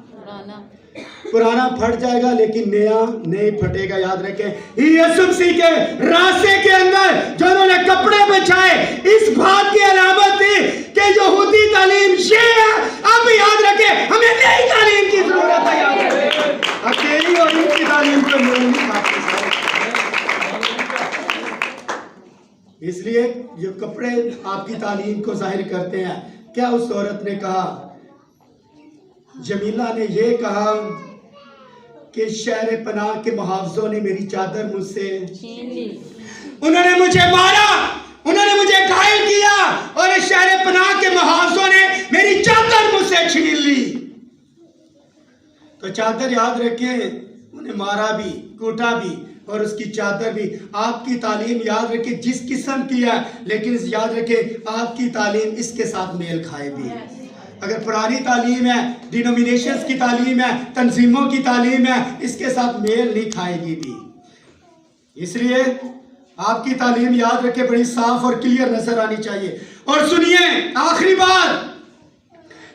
पुराना फट जाएगा, लेकिन नया नहीं फटेगा। याद रखें, यीशु मसीह के रास्ते के अंदर जो उन्होंने कपड़े बिछाए, इस बात की अलामत थी कि यहूदी तालीम ये है। अब याद रखें, हमें नई तालीम की जरूरत है। याद रखें, अकेली और इनकी तालीम को नहीं खाते। इसलिए जो कपड़े आपकी तालीम को जाहिर करते हैं। क्या उस औरत ने कहा, जमीला ने ये कहा कि शहर पनाह के मुहावजों ने मेरी चादर मुझसे छीन ली, उन्होंने मुझे मारा, उन्होंने मुझे घायल किया, और इस शहर पनाह के मुहावजों ने मेरी चादर मुझसे छीन ली। तो चादर याद रखें, उन्हें मारा भी, कूटा भी, और उसकी चादर भी। आपकी तालीम याद रखें जिस किस्म की है, लेकिन याद रखें आपकी तालीम इसके साथ मेल खाए भी। अगर पुरानी तालीम है, डिनोमिनेशंस की तालीम है, तंजीमों की तालीम है, इसके साथ मेल नहीं खाएगी भी। इसलिए आपकी तालीम याद रखें बड़ी साफ और क्लियर नजर आनी चाहिए। और सुनिए, आखिरी बात,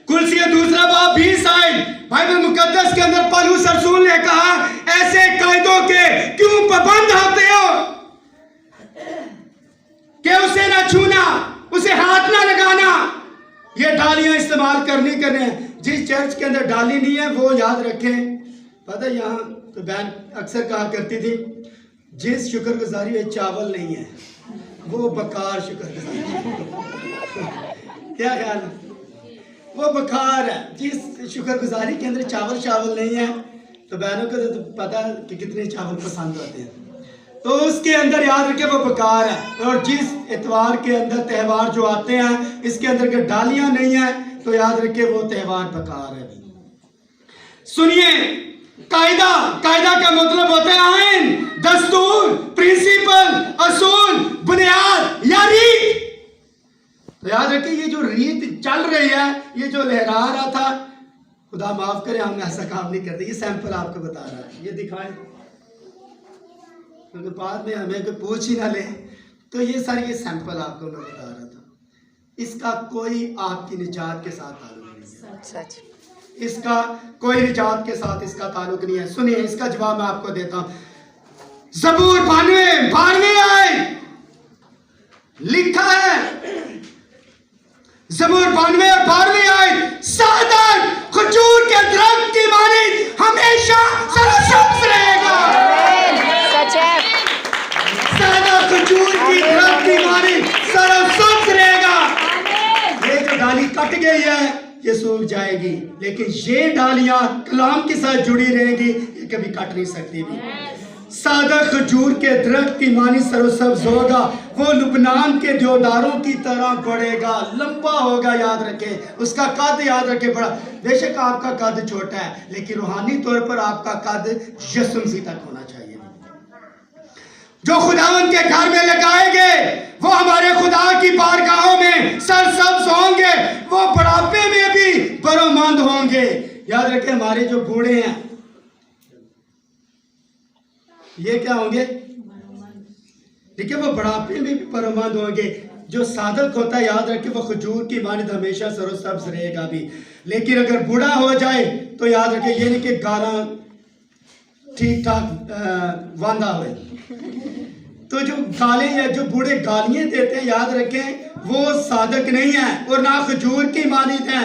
कुलसिया 2 बाब 20 आयत बाइबल मुकद्दस के अंदर पौलुस रसूल ने कहा, ऐसे कायदों के क्यों पाबंद होते हो कि उसे ना छूना, उसे हाथ ना लगाना। ये डालियां इस्तेमाल करने हैं। जिस चर्च के अंदर डाली नहीं है वो याद रखें, पता है, यहाँ तो बहन अक्सर कहा करती थी, जिस शुक्रगुजारी में चावल नहीं है वो बेकार शुक्रगुजारी। क्या ख्याल है? वो बेकार है। जिस शुक्रगुजारी के अंदर चावल नहीं है, तो बहनों को तो पता है कि कितने चावल पसंद होते हैं, तो उसके अंदर याद रखे वो बेकार है। और जिस इतवार के अंदर त्यौहार जो आते हैं, इसके अंदर के डालियां नहीं है, तो याद रखे वो त्यौहार बेकार है। सुनिए, कायदा का मतलब होता है आइन, दस्तूर, प्रिंसिपल, असूल, बुनियाद या रीत। तो याद रखिए, ये जो रीत चल रही है, ये जो लहरा रहा था, खुदा माफ करे हम ऐसा काम नहीं करते। ये सैंपल आपको बता रहा है, ये दिखाएं, क्योंकि बाद में हमें कोई पूछ ही ना ले। तो ये सैंपल आपको मैं बता रहा था। इसका कोई आपकी निजात के साथ ताल्लुक नहीं है, इसका कोई निजात के साथ इसका ताल्लुक नहीं है। सुनिए, इसका जवाब मैं आपको देता हूं। ज़बूर 92 आयत लिखा है, ज़बूर 92 और 12 आयत, सादर खजूर के दरख्त की मानिंद हमेशा है ये सूख जाएगी, लेकिन ये डालियां कलाम के साथ जुड़ी रहेंगी, ये कभी कट नहीं सकती भी। सादक खजूर के दरख्त की मानी सरोसब्ज होगा, वो लुबनान के देवदारों की तरह बढ़ेगा, लंबा होगा। याद रखें, उसका कद याद रखें बड़ा। बेशक आपका कद छोटा है, लेकिन रूहानी तौर पर आपका कद यीशु मसीह तक होना चाहिए। जो खुदावंद के घर में लगाएंगे वो हमारे खुदा की बारगाहों में सरसब्ज होंगे, वो बुढ़ापे में भी बरोमंद होंगे। याद रखें, हमारे जो बूढ़े हैं ये क्या होंगे? देखिए, वो बुढ़ापे में भी बरोमंद होंगे। जो सादक होता है, याद रखें, वो खजूर की मानद हमेशा सरोसब्ज रहेगा भी। लेकिन अगर बूढ़ा हो जाए तो याद रखें, ये नहीं कि गाना ठीक ठाक वांदा हुए। तो जो गाले या जो बूढ़े गालियां देते हैं, याद रखें, वो सादक नहीं है और ना खजूर की मानद है।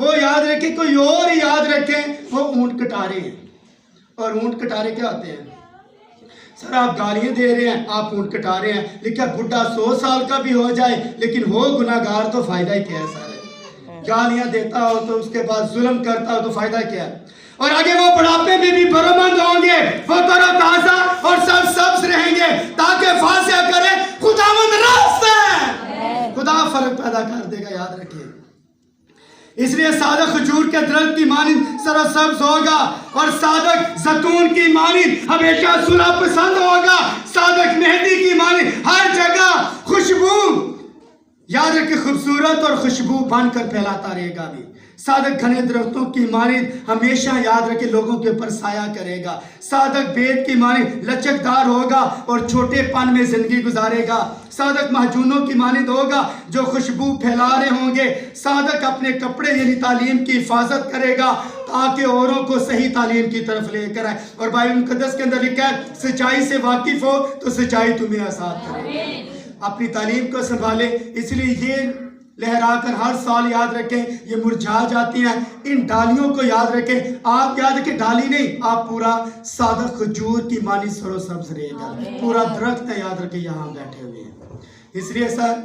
वो याद रखें, कोई और याद रखें, वो ऊंट कटारे हैं। और ऊंट कटारे क्या होते हैं? सर, आप गालियां दे रहे हैं, आप ऊंट कटा रहे हैं, लेकिन बुढ़ा 100 साल का भी हो जाए लेकिन हो गुनाहगार तो फायदा ही क्या है? सर, गालियां देता हो तो उसके बाद जुल्म करता हो तो फायदा क्या है? और आगे वो बुढ़ापे में भी बरोमंद होंगे, वो तरोताजा और सरसब्ज रहेंगे, ताकि फासिया करे खुदावंद रास्त है। खुदा फर्क पैदा कर देगा, याद रखिए। इसलिए सादक खजूर के दरख्त की मानिंद सरसब्ज होगा और सादक जैतून की मानिंद हमेशा सुलह पसंद होगा। सादक मेहंदी की मानिंद हर जगह खुशबू, याद रखिए, खूबसूरत और खुशबू बनकर फैलाता रहेगा भी। सादक घने दरख्तों की मानिंद हमेशा, याद रखे, लोगों के ऊपर साया करेगा। सादक बेद की मानिंद लचकदार होगा और छोटेपन में जिंदगी गुजारेगा। सादक महजूनों की मानिंद होगा जो खुशबू फैला रहे होंगे। सादक अपने कपड़े यानी तालीम की हिफाजत करेगा ताकि औरों को सही तालीम की तरफ लेकर आए। और बाइबल मुकद्दस के अंदर लिखा है, सच्चाई से वाकिफ हो तो सच्चाई तुम्हें आजाद करे। अपनी तालीम को संभाले। इसलिए ये लहरा कर हर साल, याद रखें, ये मुरझा जाती हैं। इन डालियों को याद रखें। आप याद रखें, डाली नहीं, आप पूरा सादक खजूर की मानी सरोसब्ज रहेगा, पूरा दरख्त है। याद रखें, यहाँ बैठे हुए हैं। इसलिए सर,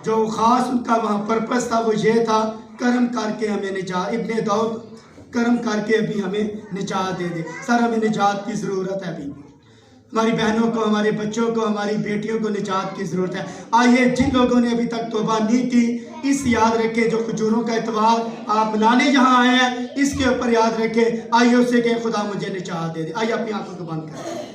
जो खास उनका वहाँ पर्पस था वो ये था, कर्म करके हमें निजात, इब्ने दाऊद कर्म करके अभी हमें निजात दे दे। सर, हमें निजात की ज़रूरत है। अभी हमारी बहनों को, हमारे बच्चों को, हमारी बेटियों को निजात की ज़रूरत है। आइए, जिन लोगों ने अभी तक तौबा नहीं की, इस याद रखें, जो खजूरों का इतवार आप मनाने यहाँ आए हैं, इसके ऊपर याद रखें, आइए उससे कि खुदा मुझे निजात दे दे। आइए अपनी आंखों को बंद करें।